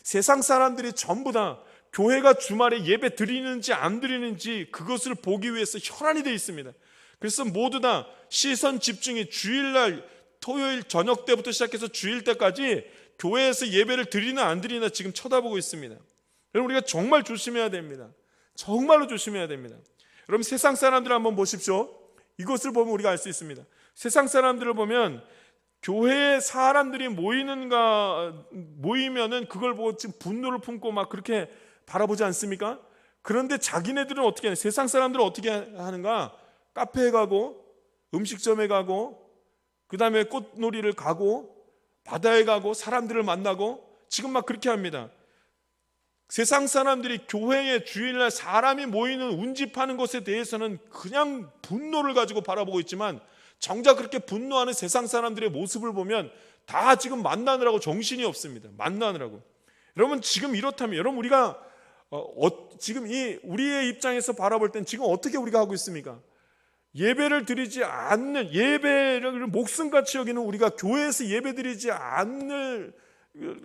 세상 사람들이 전부 다 교회가 주말에 예배 드리는지 안 드리는지 그것을 보기 위해서 혈안이 되어 있습니다. 그래서 모두 다 시선 집중이 주일날 토요일 저녁 때부터 시작해서 주일 때까지 교회에서 예배를 드리나 안 드리나 지금 쳐다보고 있습니다. 여러분 우리가 정말 조심해야 됩니다. 정말로 조심해야 됩니다. 여러분 세상 사람들을 한번 보십시오. 이것을 보면 우리가 알 수 있습니다. 세상 사람들을 보면 교회에 사람들이 모이면은 그걸 보고 지금 분노를 품고 막 그렇게 바라보지 않습니까? 그런데 자기네들은 어떻게 하냐? 세상 사람들은 어떻게 하는가? 카페에 가고 음식점에 가고 그 다음에 꽃놀이를 가고 바다에 가고 사람들을 만나고 지금 막 그렇게 합니다. 세상 사람들이 교회에 주일날 사람이 모이는 운집하는 것에 대해서는 그냥 분노를 가지고 바라보고 있지만 정작 그렇게 분노하는 세상 사람들의 모습을 보면 다 지금 만나느라고 정신이 없습니다. 만나느라고. 여러분 지금 이렇다면 여러분 우리가 지금 우리의 입장에서 바라볼 땐 지금 어떻게 우리가 하고 있습니까? 예배를 드리지 않는, 예배를 목숨같이 여기는 우리가 교회에서 예배 드리지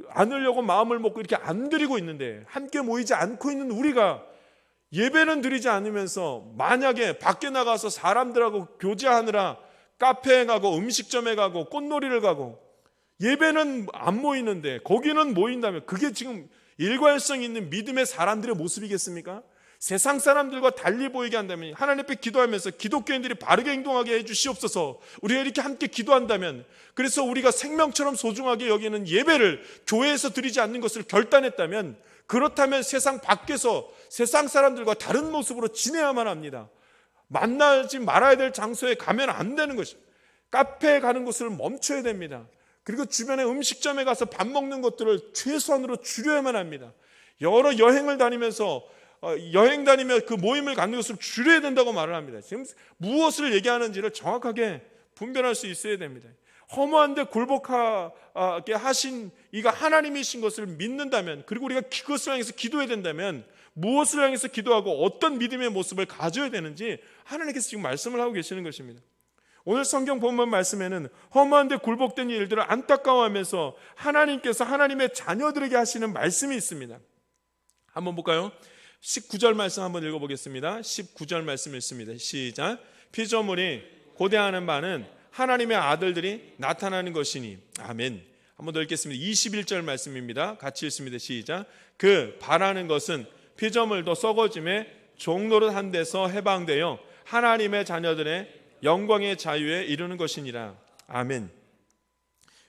않으려고 마음을 먹고 이렇게 안 드리고 있는데, 함께 모이지 않고 있는 우리가 예배는 드리지 않으면서 만약에 밖에 나가서 사람들하고 교제하느라 카페에 가고 음식점에 가고 꽃놀이를 가고 예배는 안 모이는데 거기는 모인다면 그게 지금 일관성 있는 믿음의 사람들의 모습이겠습니까? 세상 사람들과 달리 보이게 한다면, 하나님 앞에 기도하면서 기독교인들이 바르게 행동하게 해주시옵소서, 우리가 이렇게 함께 기도한다면, 그래서 우리가 생명처럼 소중하게 여기는 예배를 교회에서 드리지 않는 것을 결단했다면, 그렇다면 세상 밖에서 세상 사람들과 다른 모습으로 지내야만 합니다. 만나지 말아야 될 장소에 가면 안 되는 것입니다. 카페에 가는 것을 멈춰야 됩니다. 그리고 주변에 음식점에 가서 밥 먹는 것들을 최소한으로 줄여야만 합니다. 여러 여행을 다니면서 여행 다니며 그 모임을 갖는 것을 줄여야 된다고 말을 합니다. 지금 무엇을 얘기하는지를 정확하게 분별할 수 있어야 됩니다. 허무한데 굴복하게 하신 이가 하나님이신 것을 믿는다면, 그리고 우리가 그것을 향해서 기도해야 된다면 무엇을 향해서 기도하고 어떤 믿음의 모습을 가져야 되는지 하나님께서 지금 말씀을 하고 계시는 것입니다. 오늘 성경 본문 말씀에는 허무한데 굴복된 일들을 안타까워하면서 하나님께서 하나님의 자녀들에게 하시는 말씀이 있습니다. 한번 볼까요? 19절 말씀 한번 읽어보겠습니다. 19절 말씀 읽습니다. 시작. 피조물이 고대하는 바는 하나님의 아들들이 나타나는 것이니. 아멘. 한번 더 읽겠습니다. 21절 말씀입니다. 같이 읽습니다. 시작. 그 바라는 것은 피조물도 썩어짐에 종노릇한 데서 해방되어 하나님의 자녀들의 영광의 자유에 이르는 것이니라. 아멘.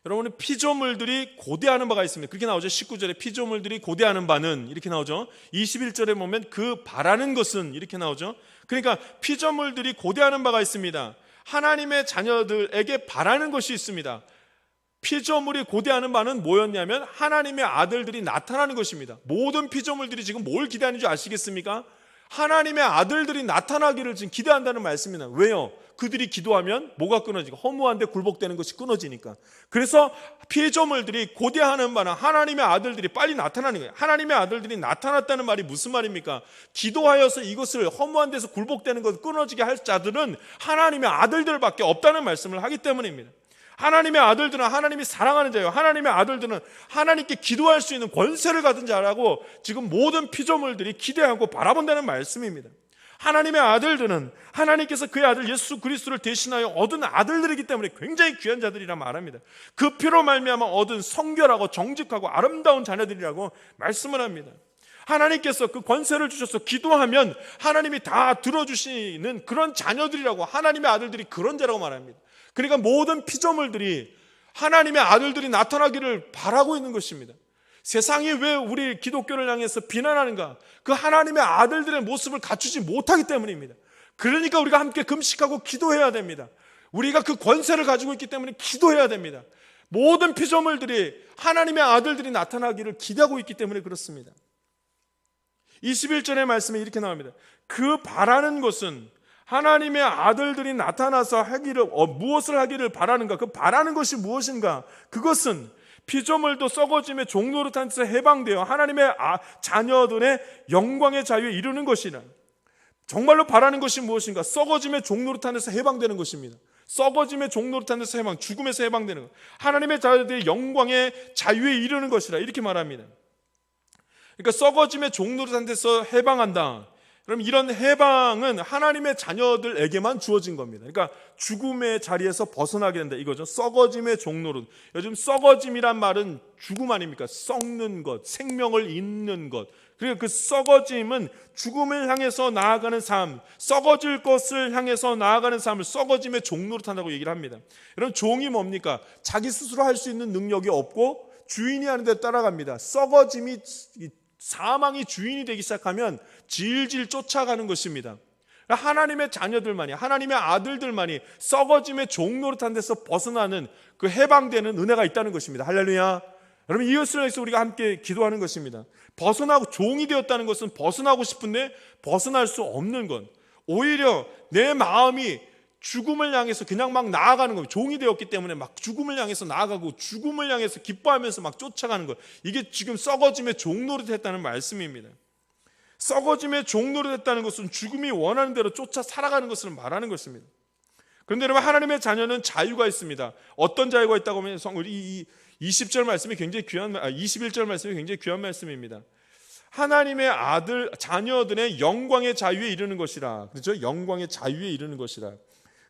여러분은 피조물들이 고대하는 바가 있습니다. 그렇게 나오죠. 19절에 피조물들이 고대하는 바는 이렇게 나오죠. 21절에 보면 그 바라는 것은 이렇게 나오죠. 그러니까 피조물들이 고대하는 바가 있습니다. 하나님의 자녀들에게 바라는 것이 있습니다. 피조물이 고대하는 바는 뭐였냐면 하나님의 아들들이 나타나는 것입니다. 모든 피조물들이 지금 뭘 기대하는 줄 아시겠습니까? 하나님의 아들들이 나타나기를 지금 기대한다는 말씀입니다. 왜요? 그들이 기도하면 뭐가 끊어지고, 허무한데 굴복되는 것이 끊어지니까. 그래서 피조물들이 고대하는 바는 하나님의 아들들이 빨리 나타나는 거예요. 하나님의 아들들이 나타났다는 말이 무슨 말입니까? 기도하여서 이것을 허무한 데서 굴복되는 것을 끊어지게 할 자들은 하나님의 아들들밖에 없다는 말씀을 하기 때문입니다. 하나님의 아들들은 하나님이 사랑하는 자예요. 하나님의 아들들은 하나님께 기도할 수 있는 권세를 가진 자라고 지금 모든 피조물들이 기대하고 바라본다는 말씀입니다. 하나님의 아들들은 하나님께서 그의 아들 예수 그리스도를 대신하여 얻은 아들들이기 때문에 굉장히 귀한 자들이라 말합니다. 그 피로 말미암아 얻은 성결하고 정직하고 아름다운 자녀들이라고 말씀을 합니다. 하나님께서 그 권세를 주셔서 기도하면 하나님이 다 들어주시는 그런 자녀들이라고, 하나님의 아들들이 그런 자라고 말합니다. 그러니까 모든 피조물들이 하나님의 아들들이 나타나기를 바라고 있는 것입니다. 세상이 왜 우리 기독교를 향해서 비난하는가? 그 하나님의 아들들의 모습을 갖추지 못하기 때문입니다. 그러니까 우리가 함께 금식하고 기도해야 됩니다. 우리가 그 권세를 가지고 있기 때문에 기도해야 됩니다. 모든 피조물들이 하나님의 아들들이 나타나기를 기대하고 있기 때문에 그렇습니다. 21절의 말씀에 이렇게 나옵니다. 그 바라는 것은, 하나님의 아들들이 나타나서 무엇을 하기를 바라는가? 그 바라는 것이 무엇인가? 그것은 피조물도 썩어짐의 종노릇한 데서 해방되어 하나님의 자녀들의 영광의 자유에 이르는 것이라. 정말로 바라는 것이 무엇인가? 썩어짐의 종노릇한 데서 해방되는 것입니다. 썩어짐의 종노릇한 데서 해방, 죽음에서 해방되는 것, 하나님의 자녀들의 영광의 자유에 이르는 것이라, 이렇게 말합니다. 그러니까 썩어짐의 종노릇한 데서 해방한다. 그럼 이런 해방은 하나님의 자녀들에게만 주어진 겁니다. 그러니까 죽음의 자리에서 벗어나게 된다 이거죠. 썩어짐의 종노릇. 요즘 썩어짐이란 말은 죽음 아닙니까? 썩는 것, 생명을 잇는 것. 그러니까 그 썩어짐은 죽음을 향해서 나아가는 삶, 썩어질 것을 향해서 나아가는 삶을 썩어짐의 종노릇한다고 얘기를 합니다. 여러분, 종이 뭡니까? 자기 스스로 할 수 있는 능력이 없고 주인이 하는 데 따라갑니다. 썩어짐이, 사망이 주인이 되기 시작하면 질질 쫓아가는 것입니다. 하나님의 자녀들만이, 하나님의 아들들만이 썩어짐의 종노릇한 데서 벗어나는, 그 해방되는 은혜가 있다는 것입니다. 할렐루야. 여러분, 이것을 위해서 우리가 함께 기도하는 것입니다. 벗어나고, 종이 되었다는 것은 벗어나고 싶은데 벗어날 수 없는 것, 오히려 내 마음이 죽음을 향해서 그냥 막 나아가는 겁니다. 종이 되었기 때문에 막 죽음을 향해서 나아가고 죽음을 향해서 기뻐하면서 막 쫓아가는 것, 이게 지금 썩어짐의 종노릇 했다는 말씀입니다. 썩어짐의 종노릇 했다는 것은 죽음이 원하는 대로 쫓아 살아가는 것을 말하는 것입니다. 그런데 여러분, 하나님의 자녀는 자유가 있습니다. 어떤 자유가 있다고 하면 우리 20절 말씀이 굉장히 귀한, 21절 말씀이 굉장히 귀한 말씀입니다. 하나님의 아들, 자녀들의 영광의 자유에 이르는 것이라. 그렇죠? 영광의 자유에 이르는 것이라.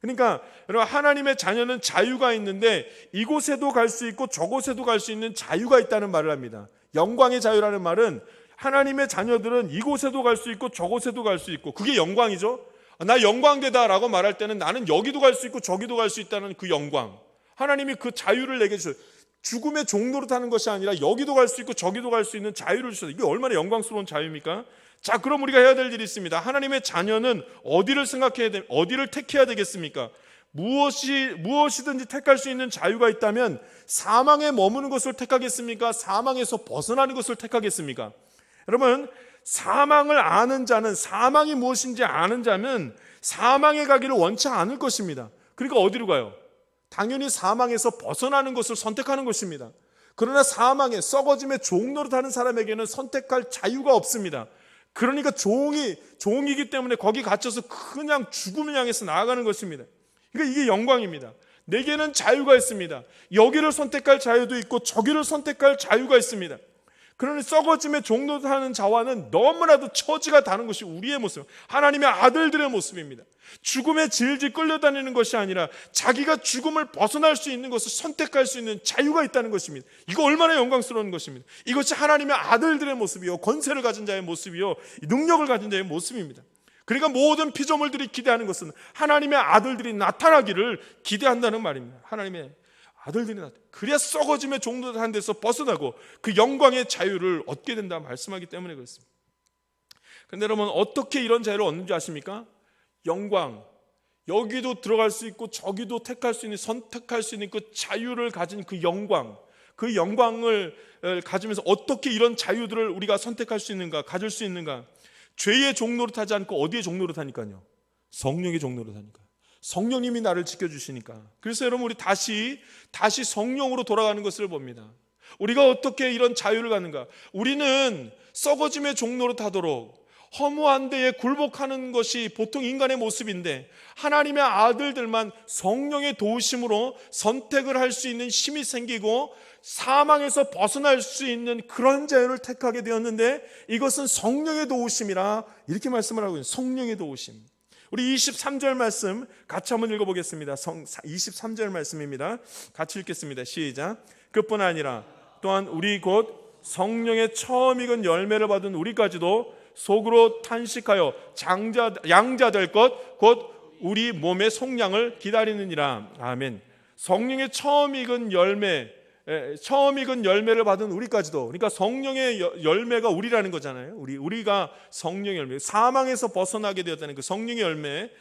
그러니까 여러분, 하나님의 자녀는 자유가 있는데 이곳에도 갈 수 있고 저곳에도 갈 수 있는 자유가 있다는 말을 합니다. 영광의 자유라는 말은 하나님의 자녀들은 이곳에도 갈 수 있고 저곳에도 갈 수 있고, 그게 영광이죠. 나 영광되다라고 말할 때는 나는 여기도 갈 수 있고 저기도 갈 수 있다는 그 영광, 하나님이 그 자유를 내게 주셔요. 죽음의 종노릇 하는 것이 아니라 여기도 갈 수 있고 저기도 갈 수 있는 자유를 주셔서, 이게 얼마나 영광스러운 자유입니까? 자, 그럼 우리가 해야 될 일이 있습니다. 하나님의 자녀는 어디를 생각해야 돼? 어디를 택해야 되겠습니까? 무엇이든지 택할 수 있는 자유가 있다면 사망에 머무는 것을 택하겠습니까? 사망에서 벗어나는 것을 택하겠습니까? 여러분, 사망을 아는 자는, 사망이 무엇인지 아는 자는 사망에 가기를 원치 않을 것입니다. 그러니까 어디로 가요? 당연히 사망에서 벗어나는 것을 선택하는 것입니다. 그러나 사망에, 썩어짐의 종노릇하는 사람에게는 선택할 자유가 없습니다. 그러니까 종이기 때문에 거기 갇혀서 그냥 죽음을 향해서 나아가는 것입니다. 그러니까 이게 영광입니다. 내게는 자유가 있습니다. 여기를 선택할 자유도 있고 저기를 선택할 자유가 있습니다. 그러니 썩어짐의 종노릇하는 자와는 너무나도 처지가 다른 것이 우리의 모습, 하나님의 아들들의 모습입니다. 죽음에 질질 끌려다니는 것이 아니라 자기가 죽음을 벗어날 수 있는 것을 선택할 수 있는 자유가 있다는 것입니다. 이거 얼마나 영광스러운 것입니다. 이것이 하나님의 아들들의 모습이요, 권세를 가진 자의 모습이요, 능력을 가진 자의 모습입니다. 그러니까 모든 피조물들이 기대하는 것은 하나님의 아들들이 나타나기를 기대한다는 말입니다. 하나님의 아들들이 나타나, 그래야 썩어짐의 종노릇한 데서 벗어나고 그 영광의 자유를 얻게 된다 말씀하기 때문에 그렇습니다. 그런데 여러분, 어떻게 이런 자유를 얻는지 아십니까? 영광, 여기도 들어갈 수 있고 저기도 택할 수 있는, 선택할 수 있는 그 자유를 가진 그 영광, 그 영광을 가지면서 어떻게 이런 자유들을 우리가 선택할 수 있는가, 가질 수 있는가? 죄의 종노릇하지 않고 어디에 종노릇하니까요? 성령의 종노릇하니까. 성령님이 나를 지켜주시니까. 그래서 여러분, 우리 다시 성령으로 돌아가는 것을 봅니다. 우리가 어떻게 이런 자유를 갖는가? 우리는 썩어짐의 종노릇하도록 허무한 데에 굴복하는 것이 보통 인간의 모습인데, 하나님의 아들들만 성령의 도우심으로 선택을 할 수 있는 힘이 생기고 사망에서 벗어날 수 있는 그런 자유를 택하게 되었는데, 이것은 성령의 도우심이라 이렇게 말씀을 하고 있는, 성령의 도우심. 우리 23절 말씀 같이 한번 읽어보겠습니다. 23절 말씀입니다. 같이 읽겠습니다. 시작. 그뿐 아니라 또한 우리 곧 성령의 처음 익은 열매를 받은 우리까지도 속으로 탄식하여 양자 될 것 곧 우리 몸의 속량을 기다리느니라. 아멘. 성령의 처음 익은 열매를 받은 우리까지도, 그러니까 성령의 열매가 우리라는 거잖아요. 우리가 성령의 열매, 사망에서 벗어나게 되었다는 그 성령의 열매,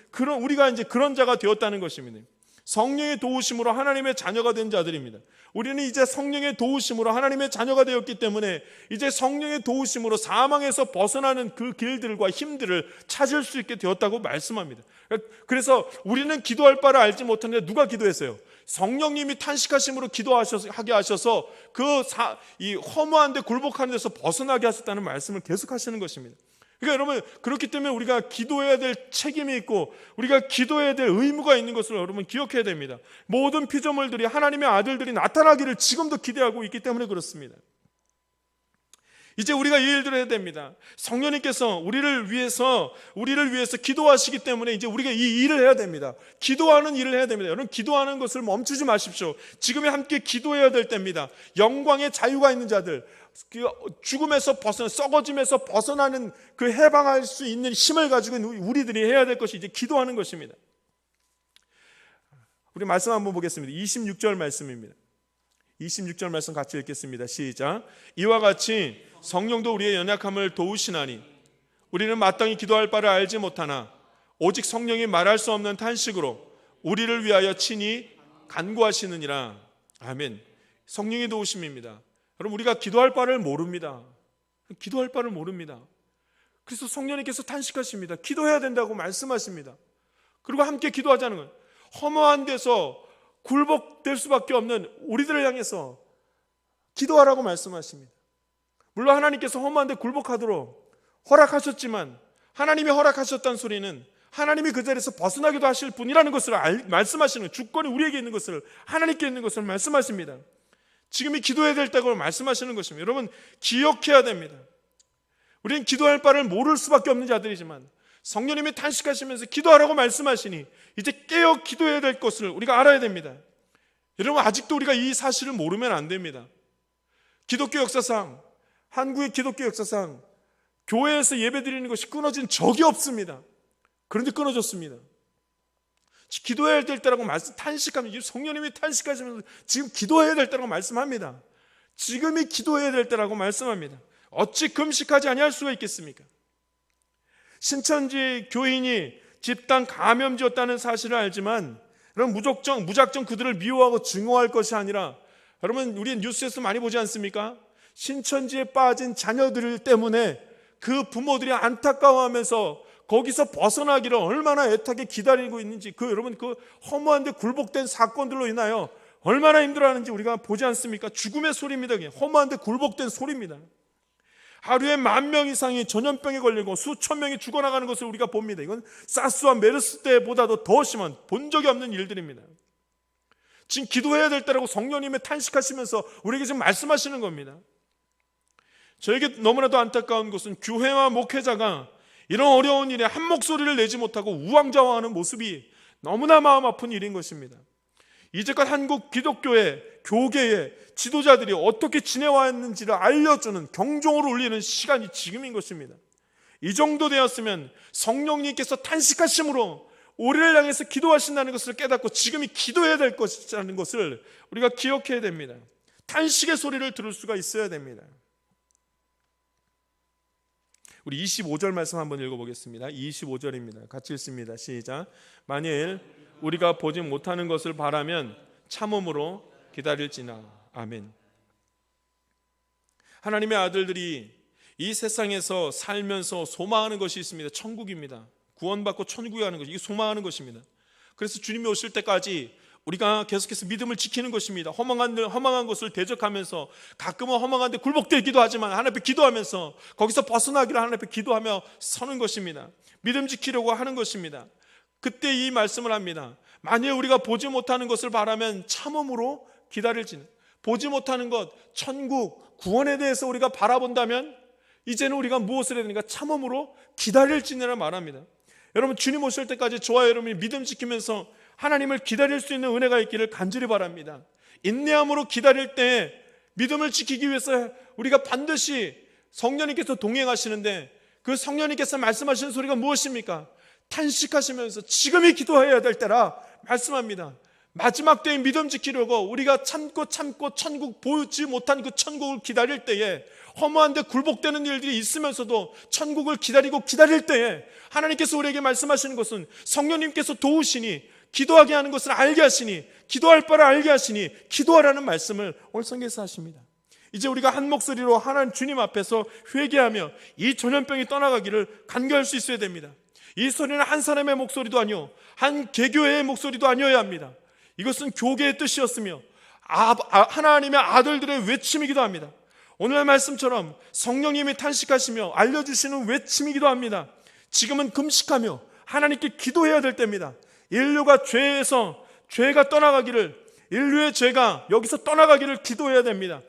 그런 우리가 이제 그런 자가 되었다는 것입니다. 성령의 도우심으로 하나님의 자녀가 된 자들입니다. 우리는 이제 성령의 도우심으로 하나님의 자녀가 되었기 때문에 이제 성령의 도우심으로 사망에서 벗어나는 그 길들과 힘들을 찾을 수 있게 되었다고 말씀합니다. 그래서 우리는 기도할 바를 알지 못하는데 누가 기도했어요? 성령님이 탄식하심으로 기도하게 하셔서 이 허무한데 굴복하는 데서 벗어나게 하셨다는 말씀을 계속 하시는 것입니다. 그러니까 여러분, 그렇기 때문에 우리가 기도해야 될 책임이 있고 우리가 기도해야 될 의무가 있는 것을 여러분 기억해야 됩니다. 모든 피조물들이 하나님의 아들들이 나타나기를 지금도 기대하고 있기 때문에 그렇습니다. 이제 우리가 이 일들을 해야 됩니다. 성령님께서 우리를 위해서 기도하시기 때문에 이제 우리가 이 일을 해야 됩니다. 기도하는 일을 해야 됩니다. 여러분, 기도하는 것을 멈추지 마십시오. 지금에 함께 기도해야 될 때입니다. 영광의 자유가 있는 자들, 죽음에서 썩어짐에서 벗어나는 그 해방할 수 있는 힘을 가지고 있는 우리들이 해야 될 것이 이제 기도하는 것입니다. 우리 말씀 한번 보겠습니다. 26절 말씀입니다. 26절 말씀 같이 읽겠습니다. 시작. 이와 같이 성령도 우리의 연약함을 도우시나니 우리는 마땅히 기도할 바를 알지 못하나 오직 성령이 말할 수 없는 탄식으로 우리를 위하여 친히 간구하시느니라. 아멘. 성령의 도우심입니다. 여러분, 우리가 기도할 바를 모릅니다. 그래서 성령님께서 탄식하십니다. 기도해야 된다고 말씀하십니다. 그리고 함께 기도하자는 거예요. 허무한 데서 굴복될 수밖에 없는 우리들을 향해서 기도하라고 말씀하십니다. 물론 하나님께서 허무한데 굴복하도록 허락하셨지만 하나님이 허락하셨다는 소리는 하나님이 그 자리에서 벗어나기도 하실 분이라는 것을 말씀하시는, 주권이 우리에게 있는 것을, 하나님께 있는 것을 말씀하십니다. 지금이 기도해야 될 때고 말씀하시는 것입니다. 여러분, 기억해야 됩니다. 우리는 기도할 바를 모를 수밖에 없는 자들이지만 성령님이 탄식하시면서 기도하라고 말씀하시니 이제 깨어 기도해야 될 것을 우리가 알아야 됩니다. 여러분, 아직도 우리가 이 사실을 모르면 안 됩니다. 기독교 역사상, 한국의 기독교 역사상 교회에서 예배드리는 것이 끊어진 적이 없습니다. 그런데 끊어졌습니다. 기도해야 될 때라고 탄식합니다. 성령님이 탄식하시면서 지금 기도해야 될 때라고 말씀합니다. 지금이 기도해야 될 때라고 말씀합니다. 어찌 금식하지 아니할 수가 있겠습니까? 신천지 교인이 집단 감염지였다는 사실을 알지만 여러분, 무작정 그들을 미워하고 증오할 것이 아니라, 여러분, 우리 뉴스에서 많이 보지 않습니까? 신천지에 빠진 자녀들 때문에 그 부모들이 안타까워하면서 거기서 벗어나기를 얼마나 애타게 기다리고 있는지, 여러분, 그 허무한데 굴복된 사건들로 인하여 얼마나 힘들어하는지 우리가 보지 않습니까? 죽음의 소리입니다. 그냥 허무한데 굴복된 소리입니다. 하루에 10,000명 이상이 전염병에 걸리고 수천 명이 죽어나가는 것을 우리가 봅니다. 이건 사스와 메르스 때보다도 더 심한, 본 적이 없는 일들입니다. 지금 기도해야 될 때라고 성령님의 탄식하시면서 우리에게 지금 말씀하시는 겁니다. 저에게 너무나도 안타까운 것은 교회와 목회자가 이런 어려운 일에 한 목소리를 내지 못하고 우왕좌왕하는 모습이 너무나 마음 아픈 일인 것입니다. 이제껏 한국 기독교의 교계의 지도자들이 어떻게 지내왔는지를 알려주는, 경종을 울리는 시간이 지금인 것입니다. 이 정도 되었으면 성령님께서 탄식하심으로 우리를 향해서 기도하신다는 것을 깨닫고 지금이 기도해야 될 것이라는 것을 우리가 기억해야 됩니다. 탄식의 소리를 들을 수가 있어야 됩니다. 우리 25절 말씀 한번 읽어보겠습니다. 25절입니다. 같이 읽습니다. 시작. 만일 우리가 보지 못하는 것을 바라면 참음으로 기다릴지나. 아멘. 하나님의 아들들이 이 세상에서 살면서 소망하는 것이 있습니다. 천국입니다. 구원받고 천국에 가는 것이, 이게 소망하는 것입니다. 그래서 주님이 오실 때까지 우리가 계속해서 믿음을 지키는 것입니다. 허망한 것을 대적하면서 가끔은 허망한데 굴복되기도 하지만 하나님 앞에 기도하면서 거기서 벗어나기를 하나님 앞에 기도하며 서는 것입니다. 믿음 지키려고 하는 것입니다. 그때 이 말씀을 합니다. 만일 우리가 보지 못하는 것을 바라면 참음으로 기다릴지는. 보지 못하는 것, 천국, 구원에 대해서 우리가 바라본다면 이제는 우리가 무엇을 해야 되는가? 참음으로 기다릴지니라 말합니다. 여러분, 주님 오실 때까지 저와 여러분이 믿음 지키면서 하나님을 기다릴 수 있는 은혜가 있기를 간절히 바랍니다. 인내함으로 기다릴 때 믿음을 지키기 위해서 우리가 반드시 성령님께서 동행하시는데, 그 성령님께서 말씀하시는 소리가 무엇입니까? 탄식하시면서 지금이 기도해야 될 때라 말씀합니다. 마지막 때에 믿음 지키려고 우리가 참고 천국 보지 못한 그 천국을 기다릴 때에, 허무한데 굴복되는 일들이 있으면서도 천국을 기다릴 때에 하나님께서 우리에게 말씀하시는 것은 성령님께서 도우시니, 기도하게 하는 것을 알게 하시니, 기도할 바를 알게 하시니 기도하라는 말씀을 오늘 성경에서 하십니다. 이제 우리가 한 목소리로 하나님 주님 앞에서 회개하며 이 전염병이 떠나가기를 간구할 수 있어야 됩니다. 이 소리는 한 사람의 목소리도 아니요, 한 개교회의 목소리도 아니어야 합니다. 이것은 교계의 뜻이었으며 하나님의 아들들의 외침이기도 합니다. 오늘의 말씀처럼 성령님이 탄식하시며 알려주시는 외침이기도 합니다. 지금은 금식하며 하나님께 기도해야 될 때입니다. 인류가 죄가 떠나가기를, 인류의 죄가 여기서 떠나가기를 기도해야 됩니다.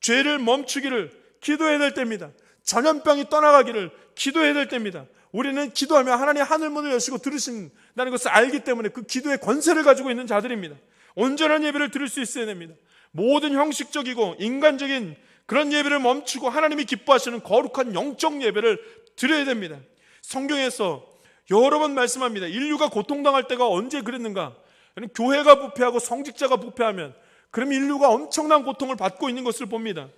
죄를 멈추기를 기도해야 될 때입니다. 전염병이 떠나가기를 기도해야 될 때입니다. 우리는 기도하며 하나님 하늘문을 여시고 들으신다는 것을 알기 때문에 그 기도의 권세를 가지고 있는 자들입니다. 온전한 예배를 드릴 수 있어야 됩니다. 모든 형식적이고 인간적인 그런 예배를 멈추고 하나님이 기뻐하시는 거룩한 영적 예배를 드려야 됩니다. 성경에서 여러 번 말씀합니다. 인류가 고통당할 때가 언제 그랬는가? 교회가 부패하고 성직자가 부패하면 그럼 인류가 엄청난 고통을 받고 있는 것을 봅니다.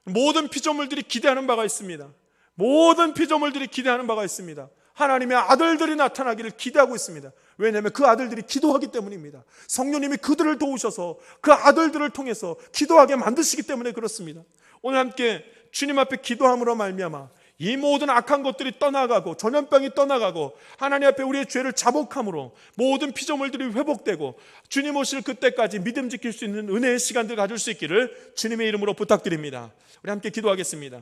모든 피조물들이 기대하는 바가 있습니다. 모든 피조물들이 기대하는 바가 있습니다. 하나님의 아들들이 나타나기를 기대하고 있습니다. 왜냐하면 그 아들들이 기도하기 때문입니다. 성령님이 그들을 도우셔서 그 아들들을 통해서 기도하게 만드시기 때문에 그렇습니다. 오늘 함께 주님 앞에 기도함으로 말미암아 이 모든 악한 것들이 떠나가고 전염병이 떠나가고 하나님 앞에 우리의 죄를 자복함으로 모든 피조물들이 회복되고 주님 오실 그때까지 믿음 지킬 수 있는 은혜의 시간들 가질 수 있기를 주님의 이름으로 부탁드립니다. 우리 함께 기도하겠습니다.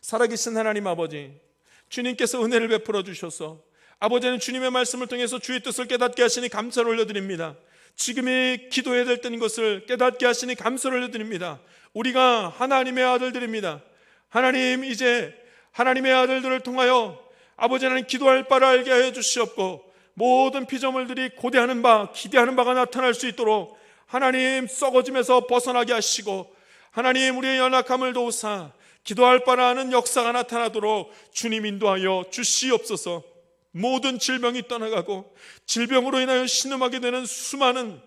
살아계신 하나님 아버지, 주님께서 은혜를 베풀어 주셔서 아버지는 주님의 말씀을 통해서 주의 뜻을 깨닫게 하시니 감사를 올려드립니다. 지금이 기도해야 될 때인 것을 깨닫게 하시니 감사를 올려드립니다. 우리가 하나님의 아들들입니다. 하나님, 이제 하나님의 아들들을 통하여 아버지 하나님 기도할 바를 알게 하여 주시옵고 모든 피조물들이 고대하는 바, 기대하는 바가 나타날 수 있도록 하나님 썩어짐에서 벗어나게 하시고 하나님 우리의 연약함을 도우사 기도할 바라 하는 역사가 나타나도록 주님 인도하여 주시옵소서. 모든 질병이 떠나가고 질병으로 인하여 신음하게 되는 수많은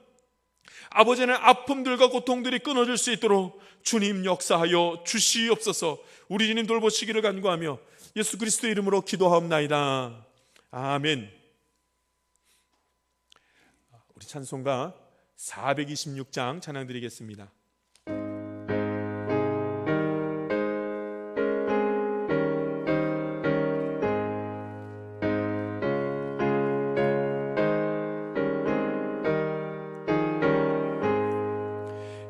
아버지의 아픔들과 고통들이 끊어질 수 있도록 주님 역사하여 주시옵소서. 우리 주님 돌보시기를 간구하며 예수 그리스도의 이름으로 기도하옵나이다. 아멘. 우리 찬송가 426장 찬양 드리겠습니다.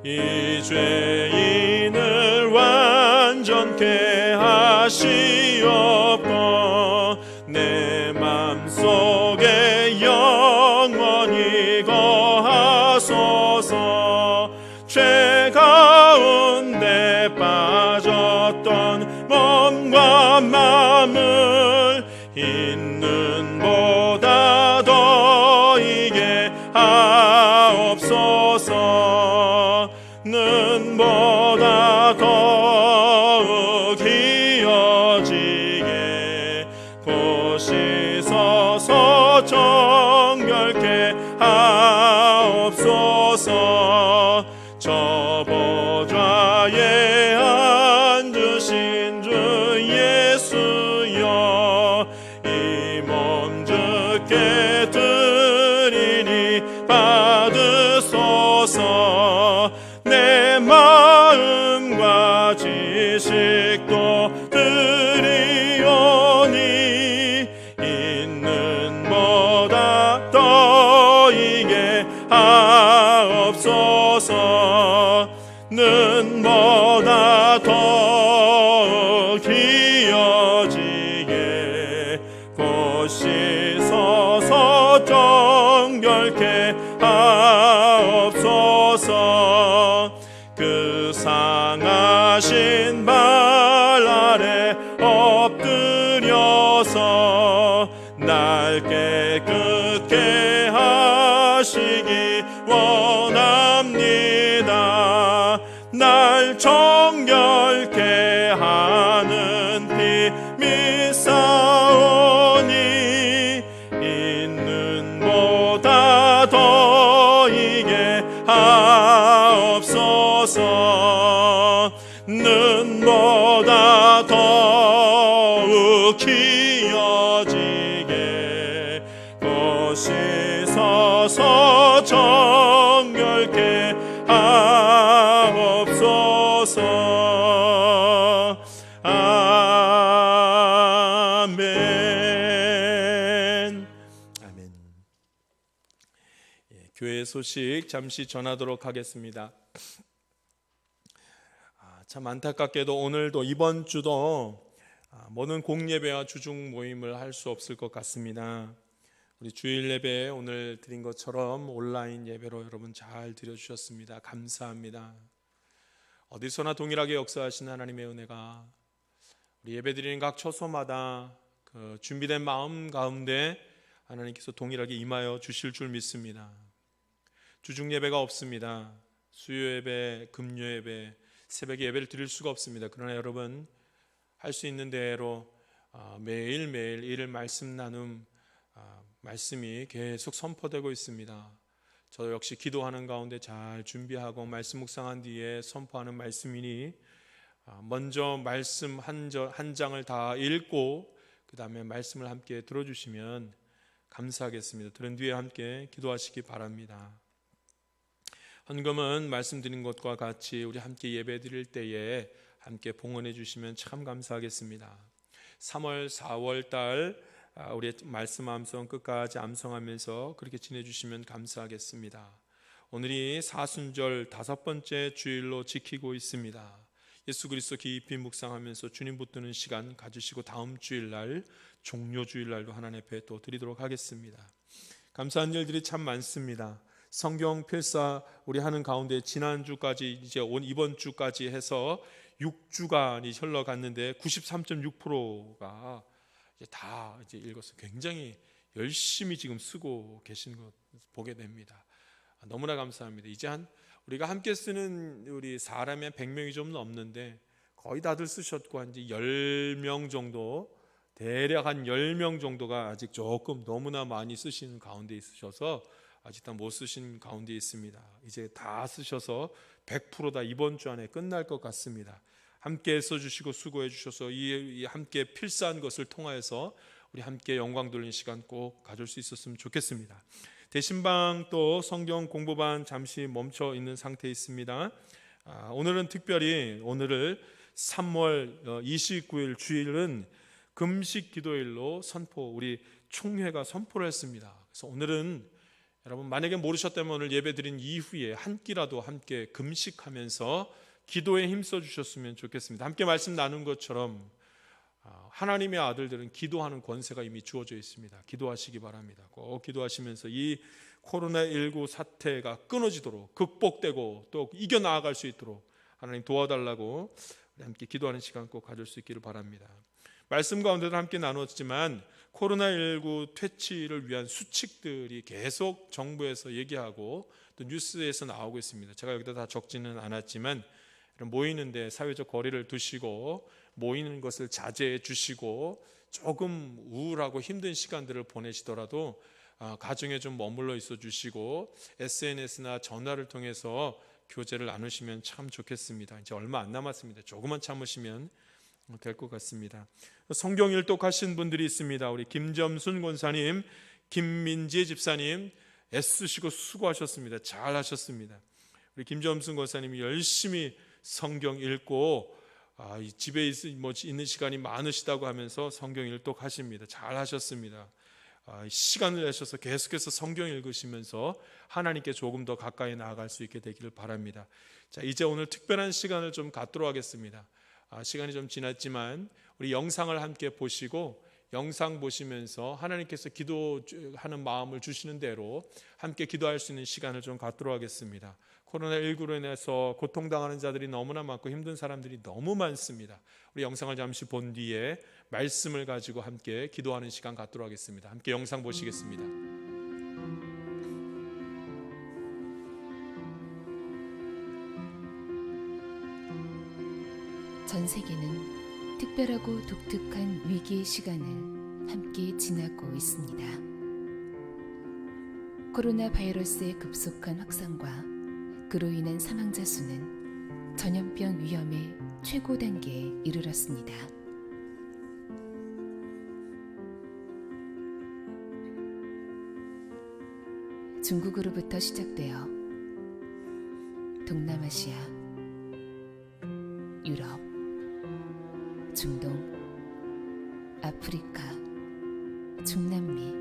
이 죄인을 완전케 하시옵고 내 맘속에 영원히 거하소서. 죄 가운데 빠졌던 몸과 마음을 있는 보다 더 이게 하옵소서. 는보다 더욱 이어지게 고시서서 정결케 하옵소서. 저 보좌에 앉으신 주 예수여 이 몸 주께 드리니 받으소서. 내 마음과 지식도 드리오니 있는 보다 더 이게 하옵소서. 는 보다 더 기어지게 고시서서 정결케 하옵소서. 그 상하신 발 아래 엎드려서 날 깨끗게 하시기 원합니다. 날 하옵소서. 눈보다 더욱 기어지게 보시소서. 정결케 하옵소서. 아멘. 아멘. 교회 소식 잠시 전하도록 하겠습니다. 참 안타깝게도 오늘도 이번 주도 모든 공예배와 주중 모임을 할 수 없을 것 같습니다. 우리 주일 예배 오늘 드린 것처럼 온라인 예배로 여러분 잘 드려주셨습니다. 감사합니다. 어디서나 동일하게 역사하신 하나님의 은혜가 우리 예배 드리는 각 처소마다 그 준비된 마음 가운데 하나님께서 동일하게 임하여 주실 줄 믿습니다. 주중 예배가 없습니다. 수요 예배, 금요 예배, 새벽에 예배를 드릴 수가 없습니다. 그러나 여러분 할 수 있는 대로 매일매일 이를 말씀 나눔 말씀이 계속 선포되고 있습니다. 저 역시 기도하는 가운데 잘 준비하고 말씀 묵상한 뒤에 선포하는 말씀이니 먼저 말씀 한 장을 다 읽고 그 다음에 말씀을 함께 들어주시면 감사하겠습니다. 들은 뒤에 함께 기도하시기 바랍니다. 헌금은 말씀드린 것과 같이 우리 함께 예배 드릴 때에 함께 봉헌해 주시면 참 감사하겠습니다. 3월, 4월 달 우리 말씀 암송 끝까지 암송하면서 그렇게 지내주시면 감사하겠습니다. 오늘이 사순절 5번째 주일로 지키고 있습니다. 예수 그리스도 깊이 묵상하면서 주님 붙드는 시간 가지시고 다음 주일날 종료 주일날도 하나님 앞에 또 드리도록 하겠습니다. 감사한 일들이 참 많습니다. 성경 필사 우리 하는 가운데 지난주까지 이제 이번 주까지 해서 6주간이 흘러갔는데 93.6%가 이제 다 이제 읽어서 굉장히 열심히 지금 쓰고 계신 것 보게 됩니다. 너무나 감사합니다. 이제 우리가 함께 쓰는 우리 사람이 100명이 좀 넘는데 거의 다들 쓰셨고 한 10명 정도 대략 한 10명 정도가 아직 조금 너무나 많이 쓰시는 가운데 있으셔서 아직 다 못 쓰신 가운데 있습니다. 이제 다 쓰셔서 100% 다 이번 주 안에 끝날 것 같습니다. 함께 써주시고 수고해 주셔서 이 함께 필사한 것을 통하여서 우리 함께 영광 돌리는 시간 꼭 가질 수 있었으면 좋겠습니다. 대신방 또 성경 공부반 잠시 멈춰 있는 상태에 있습니다. 오늘은 특별히 오늘을 3월 29일 주일은 금식 기도일로 우리 총회가 선포를 했습니다. 그래서 오늘은 여러분 만약에 모르셨다면 오늘 예배 드린 이후에 한 끼라도 함께 금식하면서 기도에 힘써 주셨으면 좋겠습니다. 함께 말씀 나눈 것처럼 하나님의 아들들은 기도하는 권세가 이미 주어져 있습니다. 기도하시기 바랍니다. 꼭 기도하시면서 이 코로나19 사태가 끊어지도록 극복되고 또 이겨나갈 수 있도록 하나님 도와달라고 우리 함께 기도하는 시간 꼭 가질 수 있기를 바랍니다. 말씀 가운데도 함께 나눴지만 코로나19 퇴치를 위한 수칙들이 계속 정부에서 얘기하고 또 뉴스에서 나오고 있습니다. 제가 여기다 다 적지는 않았지만 모이는데 사회적 거리를 두시고 모이는 것을 자제해 주시고 조금 우울하고 힘든 시간들을 보내시더라도 가정에 좀 머물러 있어 주시고 SNS나 전화를 통해서 교제를 나누시면 참 좋겠습니다. 이제 얼마 안 남았습니다. 조금만 참으시면 될 것 같습니다. 성경 일독하신 분들이 있습니다. 우리 김점순 권사님, 김민지 집사님 애쓰시고 수고하셨습니다. 잘 하셨습니다. 우리 김점순 권사님이 열심히 성경 읽고 집에 있는 시간이 많으시다고 하면서 성경 일독하십니다. 잘 하셨습니다. 시간을 내셔서 계속해서 성경 읽으시면서 하나님께 조금 더 가까이 나아갈 수 있게 되기를 바랍니다. 자, 이제 오늘 특별한 시간을 좀 갖도록 하겠습니다. 시간이 좀 지났지만 우리 영상을 함께 보시고 영상 보시면서 하나님께서 기도하는 마음을 주시는 대로 함께 기도할 수 있는 시간을 좀 갖도록 하겠습니다. 코로나19로 인해서 고통당하는 자들이 너무나 많고 힘든 사람들이 너무 많습니다. 우리 영상을 잠시 본 뒤에 말씀을 가지고 함께 기도하는 시간 갖도록 하겠습니다. 함께 영상 보시겠습니다. 전 세계는 특별하고 독특한 위기의 시간을 함께 지나고 있습니다. 코로나 바이러스의 급속한 확산과 그로 인한 사망자 수는 전염병 위험의 최고 단계에 이르렀습니다. 중국으로부터 시작되어 동남아시아, 유럽, 중동, 아프리카, 중남미,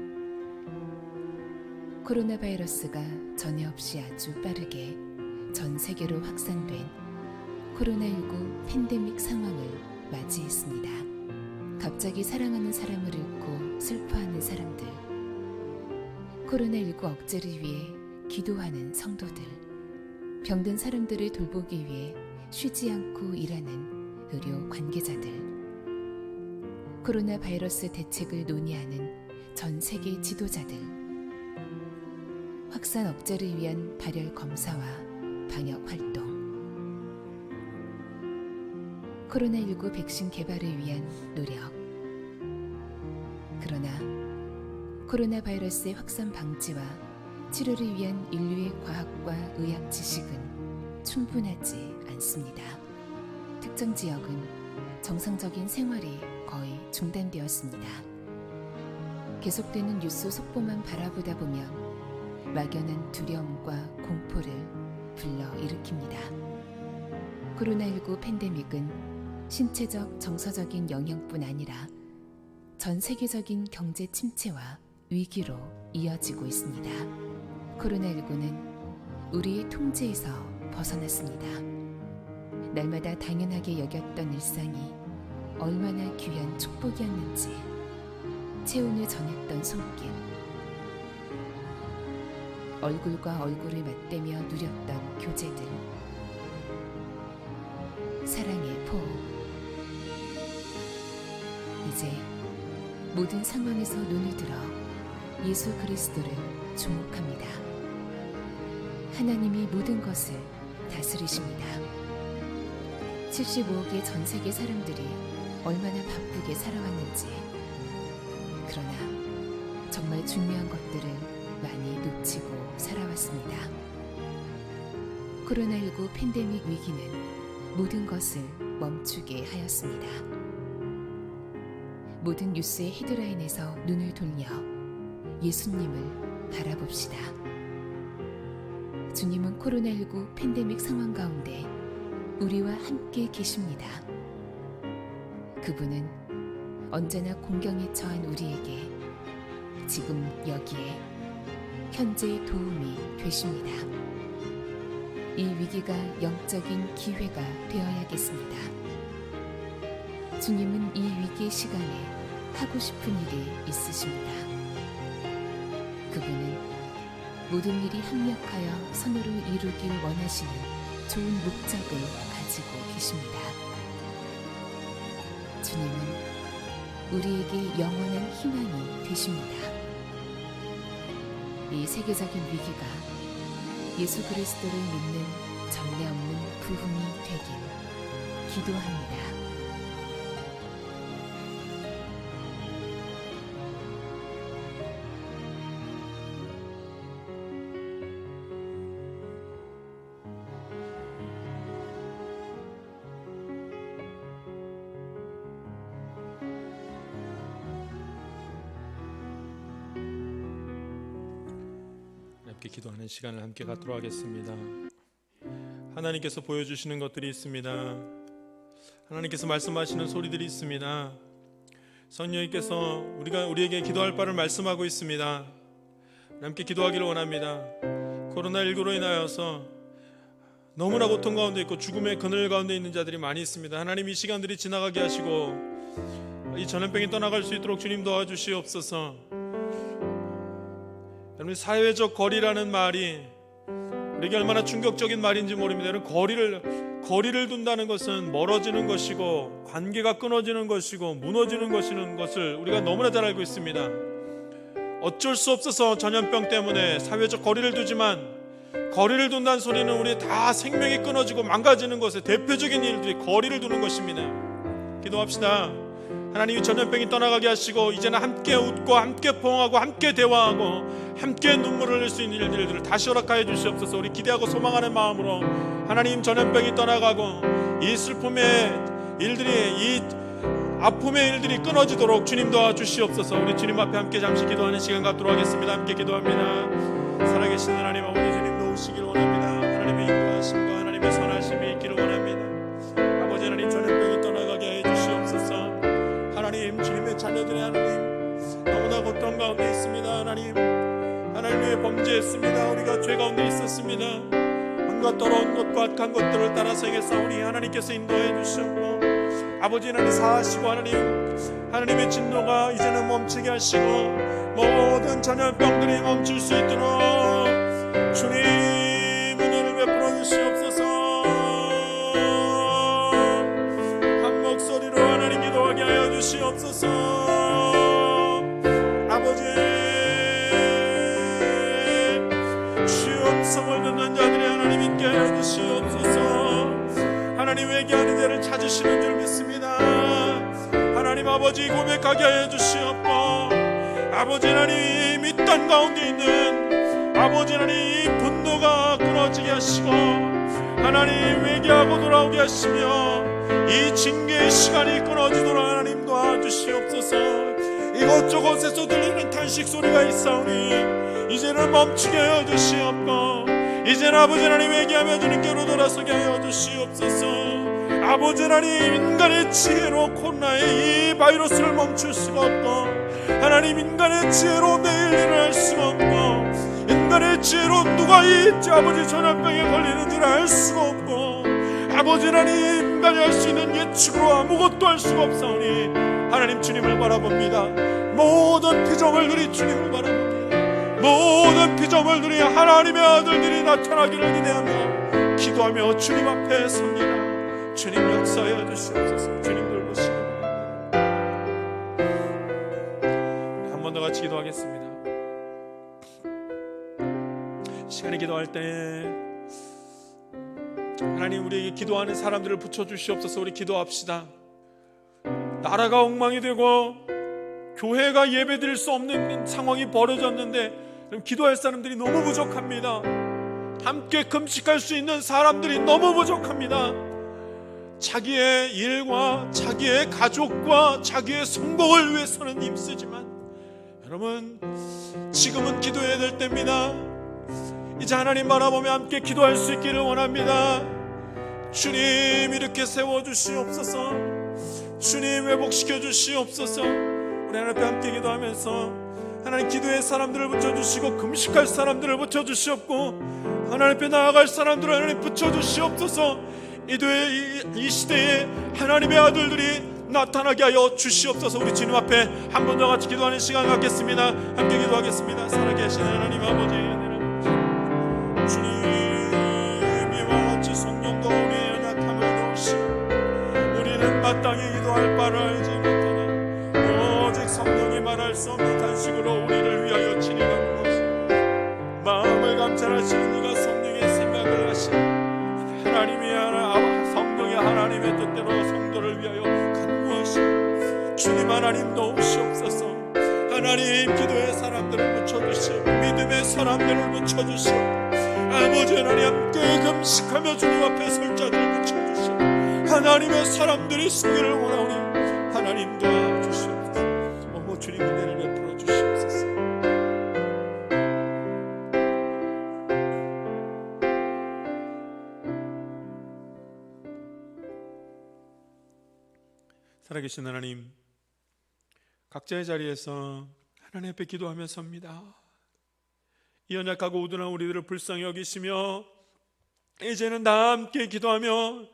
코로나 바이러스가 전에 없이 아주 빠르게 전 세계로 확산된 코로나19 팬데믹 상황을 맞이했습니다. 갑자기 사랑하는 사람을 잃고 슬퍼하는 사람들, 코로나19 억제를 위해 기도하는 성도들, 병든 사람들을 돌보기 위해 쉬지 않고 일하는 의료 관계자들, 코로나 바이러스 대책을 논의하는 전 세계 지도자들, 확산 억제를 위한 발열 검사와 방역 활동, 코로나19 백신 개발을 위한 노력. 그러나 코로나 바이러스의 확산 방지와 치료를 위한 인류의 과학과 의학 지식은 충분하지 않습니다. 특정 지역은 정상적인 생활이 거의 중단되었습니다. 계속되는 뉴스 속보만 바라보다 보면 막연한 두려움과 공포를 불러일으킵니다. 코로나19 팬데믹은 신체적, 정서적인 영향뿐 아니라 전 세계적인 경제 침체와 위기로 이어지고 있습니다. 코로나19는 우리의 통제에서 벗어났습니다. 날마다 당연하게 여겼던 일상이 얼마나 귀한 축복이었는지, 체온을 전했던 손길, 얼굴과 얼굴을 맞대며 누렸던 교제들, 사랑의 포옹. 이제 모든 상황에서 눈을 들어 예수 그리스도를 주목합니다. 하나님이 모든 것을 다스리십니다. 75억의 전 세계 사람들이 얼마나 바쁘게 살아왔는지, 그러나 정말 중요한 것들을 많이 놓치고 살아왔습니다. 코로나19 팬데믹 위기는 모든 것을 멈추게 하였습니다. 모든 뉴스의 헤드라인에서 눈을 돌려 예수님을 바라봅시다. 주님은 코로나19 팬데믹 상황 가운데 우리와 함께 계십니다. 그분은 언제나 공경에 처한 우리에게 지금 여기에 현재 도움이 되십니다. 이 위기가 영적인 기회가 되어야겠습니다. 주님은 이 위기의 시간에 하고 싶은 일이 있으십니다. 그분은 모든 일이 합력하여 선으로 이루길 원하시는 좋은 목적을 가지고 계십니다. 주님은 우리에게 영원한 희망이 되십니다. 이 세계적인 위기가 예수 그리스도를 믿는 전례 없는 부흥이 되길 기도합니다. 함께 기도하는 시간을 함께 갖도록 하겠습니다. 하나님께서 보여주시는 것들이 있습니다. 하나님께서 말씀하시는 소리들이 있습니다. 성령님께서 우리에게 기도할 바를 말씀하고 있습니다. 함께 기도하기를 원합니다. 코로나19로 인하여서 너무나 고통 가운데 있고 죽음의 그늘 가운데 있는 자들이 많이 있습니다. 하나님, 이 시간들이 지나가게 하시고 이 전염병이 떠나갈 수 있도록 주님 도와주시옵소서. 여러분, 사회적 거리라는 말이 우리에게 얼마나 충격적인 말인지 모릅니다. 여러분, 거리를 둔다는 것은 멀어지는 것이고 관계가 끊어지는 것이고 무너지는 것을 우리가 너무나 잘 알고 있습니다. 어쩔 수 없어서 전염병 때문에 사회적 거리를 두지만, 거리를 둔다는 소리는 우리 다 생명이 끊어지고 망가지는 것의 대표적인 일들이 거리를 두는 것입니다. 기도합시다. 하나님이 전염병이 떠나가게 하시고 이제는 함께 웃고 함께 포옹하고 함께 대화하고 함께 눈물을 흘릴 수 있는 일들을 다시 허락하여 주시옵소서. 우리 기대하고 소망하는 마음으로 하나님 전염병이 떠나가고 이 슬픔의 일들이, 이 아픔의 일들이 끊어지도록 주님 도와주시옵소서. 우리 주님 앞에 함께 잠시 기도하는 시간 갖도록 하겠습니다. 함께 기도합니다. 살아계신 하나님 아버지, 주님 도우시기를 원합니다. 하나님의 인도하심과 하나님의 선하심이 있기를 원합니다. 아버지 하나님, 전염병이 떠나가게 해 주시옵소서. 하나님, 주님의 자녀들의 하나님, 너무나 고통 가운데 있습니다. 하나님 위에 범죄했습니다. 우리가 죄 가운데 있었습니다. 온갖 더러운 것과 악한 것들을 따라서 행했사오니 하나님께서 인도해 주시옵고, 아버지 하나님 사하시고, 하나님의 진노가 이제는 멈추게 하시고 모든 전염병들이 멈출 수 있도록 주님 은혜를 베풀어 주시옵소서. 한 목소리로 하나님 기도하게 하여 주시옵소서. 아버지, 주의 음성을 듣는 자들이 하나님 있게 하여 주시옵소서. 하나님, 회개하는 자를 찾으시는 줄 믿습니다. 하나님 아버지, 고백하게 하여 주시옵고, 아버지 하나님, 이 땅 가운데 있는 아버지 하나님 분노가 끊어지게 하시고, 하나님 회개하고 돌아오게 하시며 이 징계의 시간이 끊어지도록 하나님 도와주시옵소서. 이곳저곳에서 들리는 탄식 소리가 있사오니 이제는 멈추게 하여 주시옵고, 이제는 아버지 하나님 회개하며 주님께로 돌아서게 하여 주시옵소서. 아버지 하나님, 인간의 지혜로 코로나의 이 바이러스를 멈출 수가 없고, 하나님 인간의 지혜로 내일 일을 할 수가 없고, 인간의 지혜로 누가 이 아버지 전염병에 걸리는지를 알 수가 없고, 아버지 하나님, 인간이 할 수 있는 예측으로 아무것도 할 수가 없사오니 하나님, 주님을 바라봅니다. 모든 피조물들이 주님을 바라봅니다. 모든 피조물들이 하나님의 아들들이 나타나기를 기대하며 기도하며 주님 앞에 섭니다. 주님 역사하여 주시옵소서. 주님 돌보시고, 한 번 더 같이 기도하겠습니다. 시간에 기도할 때 하나님, 우리에게 기도하는 사람들을 붙여주시옵소서. 우리 기도합시다. 나라가 엉망이 되고 교회가 예배드릴 수 없는 상황이 벌어졌는데 기도할 사람들이 너무 부족합니다. 함께 금식할 수 있는 사람들이 너무 부족합니다. 자기의 일과 자기의 가족과 자기의 성공을 위해서는 힘쓰지만, 여러분, 지금은 기도해야 될 때입니다. 이제 하나님 바라보며 함께 기도할 수 있기를 원합니다. 주님, 이렇게 세워주시옵소서. 주님, 회복시켜 주시옵소서. 우리 하나님 앞에 함께 기도하면서 하나님, 기도의 사람들을 붙여주시고 금식할 사람들을 붙여주시옵고, 하나님 앞에 나아갈 사람들을 하나님 붙여주시옵소서. 이 시대에 하나님의 아들들이 나타나게 하여 주시옵소서. 우리 주님 앞에 한 번 더 같이 기도하는 시간 갖겠습니다. 함께 기도하겠습니다. 살아계신 하나님 아버지, 주님, 이와 같이 성령도 우리의 나타남을 넣으시고, 우리는 마땅히 기도할 바를 알지 못하나 오직 성령이 말할 수 없는 단식으로 우리를 위하여 진행하는 것이, 마음을 감찰하시는 이가 성령의 생각을 하시는 하나님이 성령의 하나님의 뜻대로 성도를 위하여 간구하시고, 주님 하나님 도우시옵소서. 하나님, 기도의 사람들을 붙여주시고 믿음의 사람들을 붙여주시고, 아버지 하나님, 함께 금식하며 주님 앞에 설 자들을 붙여주시고, 하나님의 사람들이 서기를 원하오니 하나님 도와주시옵소서. 주님 은혜를 베풀어 주시옵소서. 살아계신 하나님, 각자의 자리에서 하나님 앞에 기도하며 섭니다. 이 연약하고 우둔한 우리들을 불쌍히 여기시며 이제는 다 함께 기도하며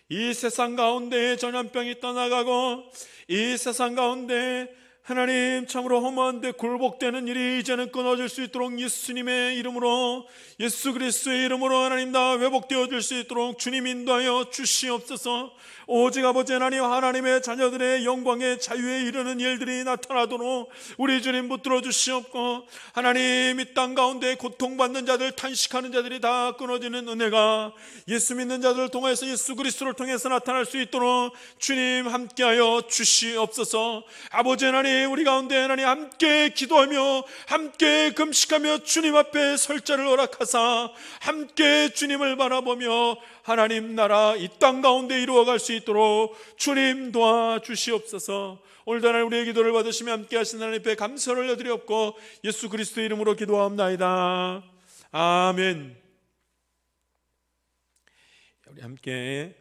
이 세상 가운데 전염병이 떠나가고 이 세상 가운데 하나님, 참으로 허무한데 굴복되는 일이 이제는 끊어질 수 있도록 예수님의 이름으로, 예수 그리스도의 이름으로 하나님 다 회복되어질 수 있도록 주님 인도하여 주시옵소서. 오직 아버지 하나님, 하나님의 자녀들의 영광의 자유에 이르는 일들이 나타나도록 우리 주님 붙들어 주시옵고, 하나님 이 땅 가운데 고통받는 자들, 탄식하는 자들이 다 끊어지는 은혜가 예수 믿는 자들을 통해서, 예수 그리스도를 통해서 나타날 수 있도록 주님 함께하여 주시옵소서. 아버지 하나님, 우리 가운데 하나님 함께 기도하며 함께 금식하며 주님 앞에 설 자를 허락하사 함께 주님을 바라보며 하나님 나라 이 땅 가운데 이루어갈 수 있도록 주님 도와주시옵소서. 오늘도 하나님 우리의 기도를 받으시며 함께 하신 하나님 앞에 감사를 올려드리옵고 예수 그리스도의 이름으로 기도하옵나이다. 아멘. 우리 함께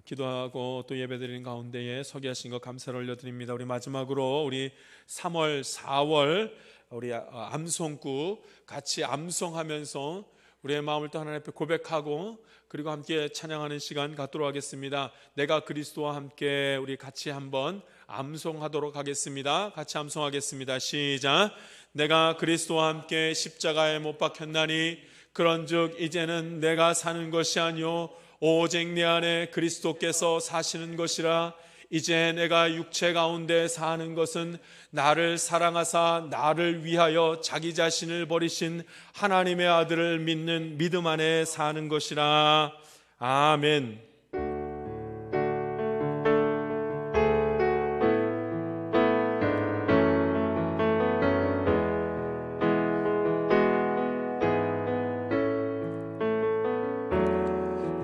기도하고 또 예배드리는 가운데에 서게 하신 것 감사를 올려드립니다. 우리 마지막으로 우리 3월 4월 우리 암송구 같이 암송하면서 우리의 마음을 또 하나님 앞에 고백하고 그리고 함께 찬양하는 시간 갖도록 하겠습니다. 내가 그리스도와 함께 우리 같이 한번 암송하도록 하겠습니다. 같이 암송하겠습니다. 시작. 내가 그리스도와 함께 십자가에 못 박혔나니 그런즉 이제는 내가 사는 것이 아니요 오직 내 안에 그리스도께서 사시는 것이라. 이제 내가 육체 가운데 사는 것은 나를 사랑하사 나를 위하여 자기 자신을 버리신 하나님의 아들을 믿는 믿음 안에 사는 것이라. 아멘.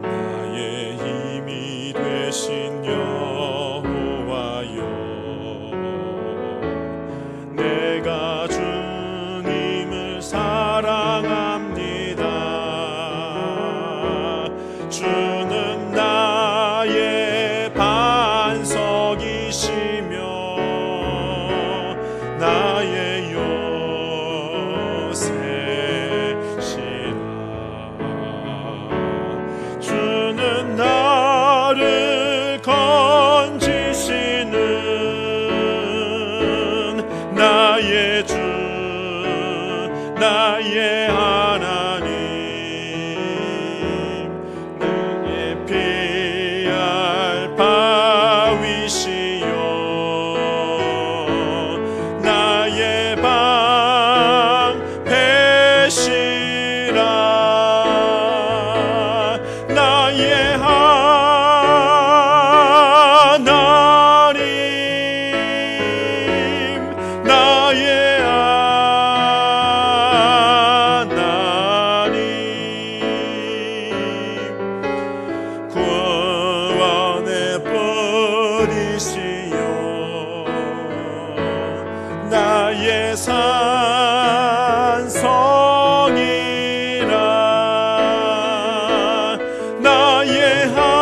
나의 힘이 되신 여호와여, 내가 주님을 사랑합니다. 주는 나의 반석이시며 나의 요새시라. 주는 나를 건지시는 나의 주, 나의 하나님, 능히 피할 바위시요 나의 방패시라. 나의 하나님, 나의 하나님, 구원의 뿌리시요 나의 산성이라. 나의 하나님,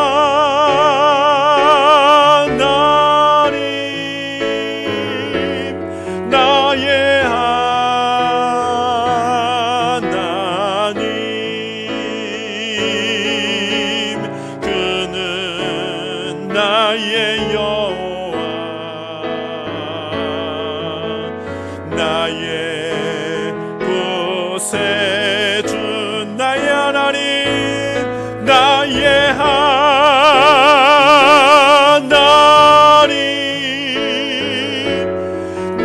나의 하나님, 그는 나의 여호와, 나의 구세주, 나의 하나님, 나의 하나님,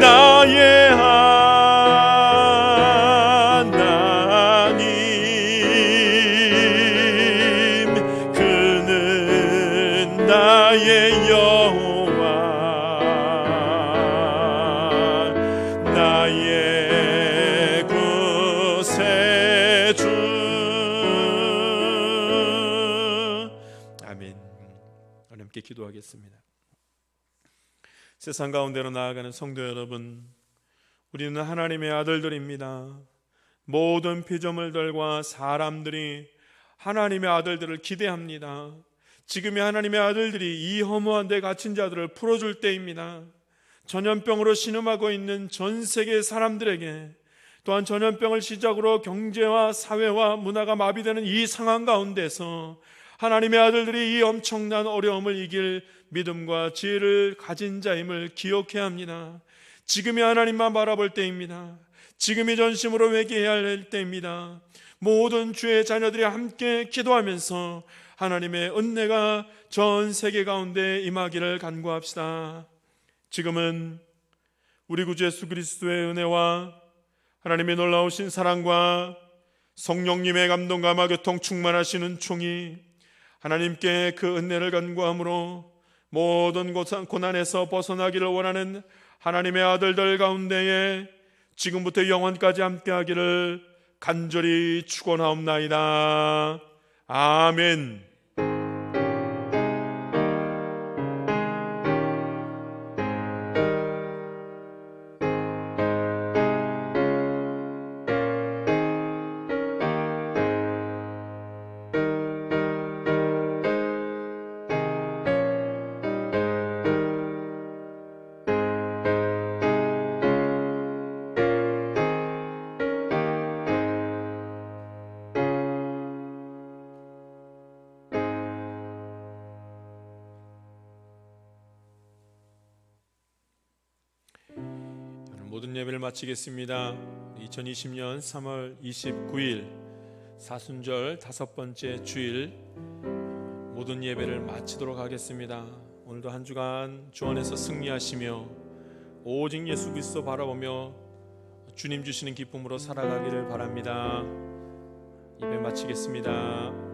나의 하나님, 그는 나의 여호와, 나의 구세주. 아멘. 오늘 함께 기도하겠습니다. 세상 가운데로 나아가는 성도 여러분, 우리는 하나님의 아들들입니다. 모든 피조물들과 사람들이 하나님의 아들들을 기대합니다. 지금이 하나님의 아들들이 이 허무한 데 갇힌 자들을 풀어줄 때입니다. 전염병으로 신음하고 있는 전 세계 사람들에게, 또한 전염병을 시작으로 경제와 사회와 문화가 마비되는 이 상황 가운데서 하나님의 아들들이 이 엄청난 어려움을 이길 믿음과 지혜를 가진 자임을 기억해야 합니다. 지금이 하나님만 바라볼 때입니다. 지금이 전심으로 회개해야 할 때입니다. 모든 주의 자녀들이 함께 기도하면서 하나님의 은혜가 전 세계 가운데 임하기를 간구합시다. 지금은 우리 구주 예수 그리스도의 은혜와 하나님의 놀라우신 사랑과 성령님의 감동과 마교통 충만하시는 총이 하나님께 그 은혜를 간구함으로 모든 고난에서 벗어나기를 원하는 하나님의 아들들 가운데에 지금부터 영원까지 함께하기를 간절히 축원하옵나이다. 아멘. 모든 예배를 마치겠습니다. 2020년 3월 29일 사순절 5번째 주일 모든 예배를 마치도록 하겠습니다. 오늘도 한 주간 주 안에서 승리하시며 오직 예수 그리스도 바라보며 주님 주시는 기쁨으로 살아가기를 바랍니다. 예배 마치겠습니다.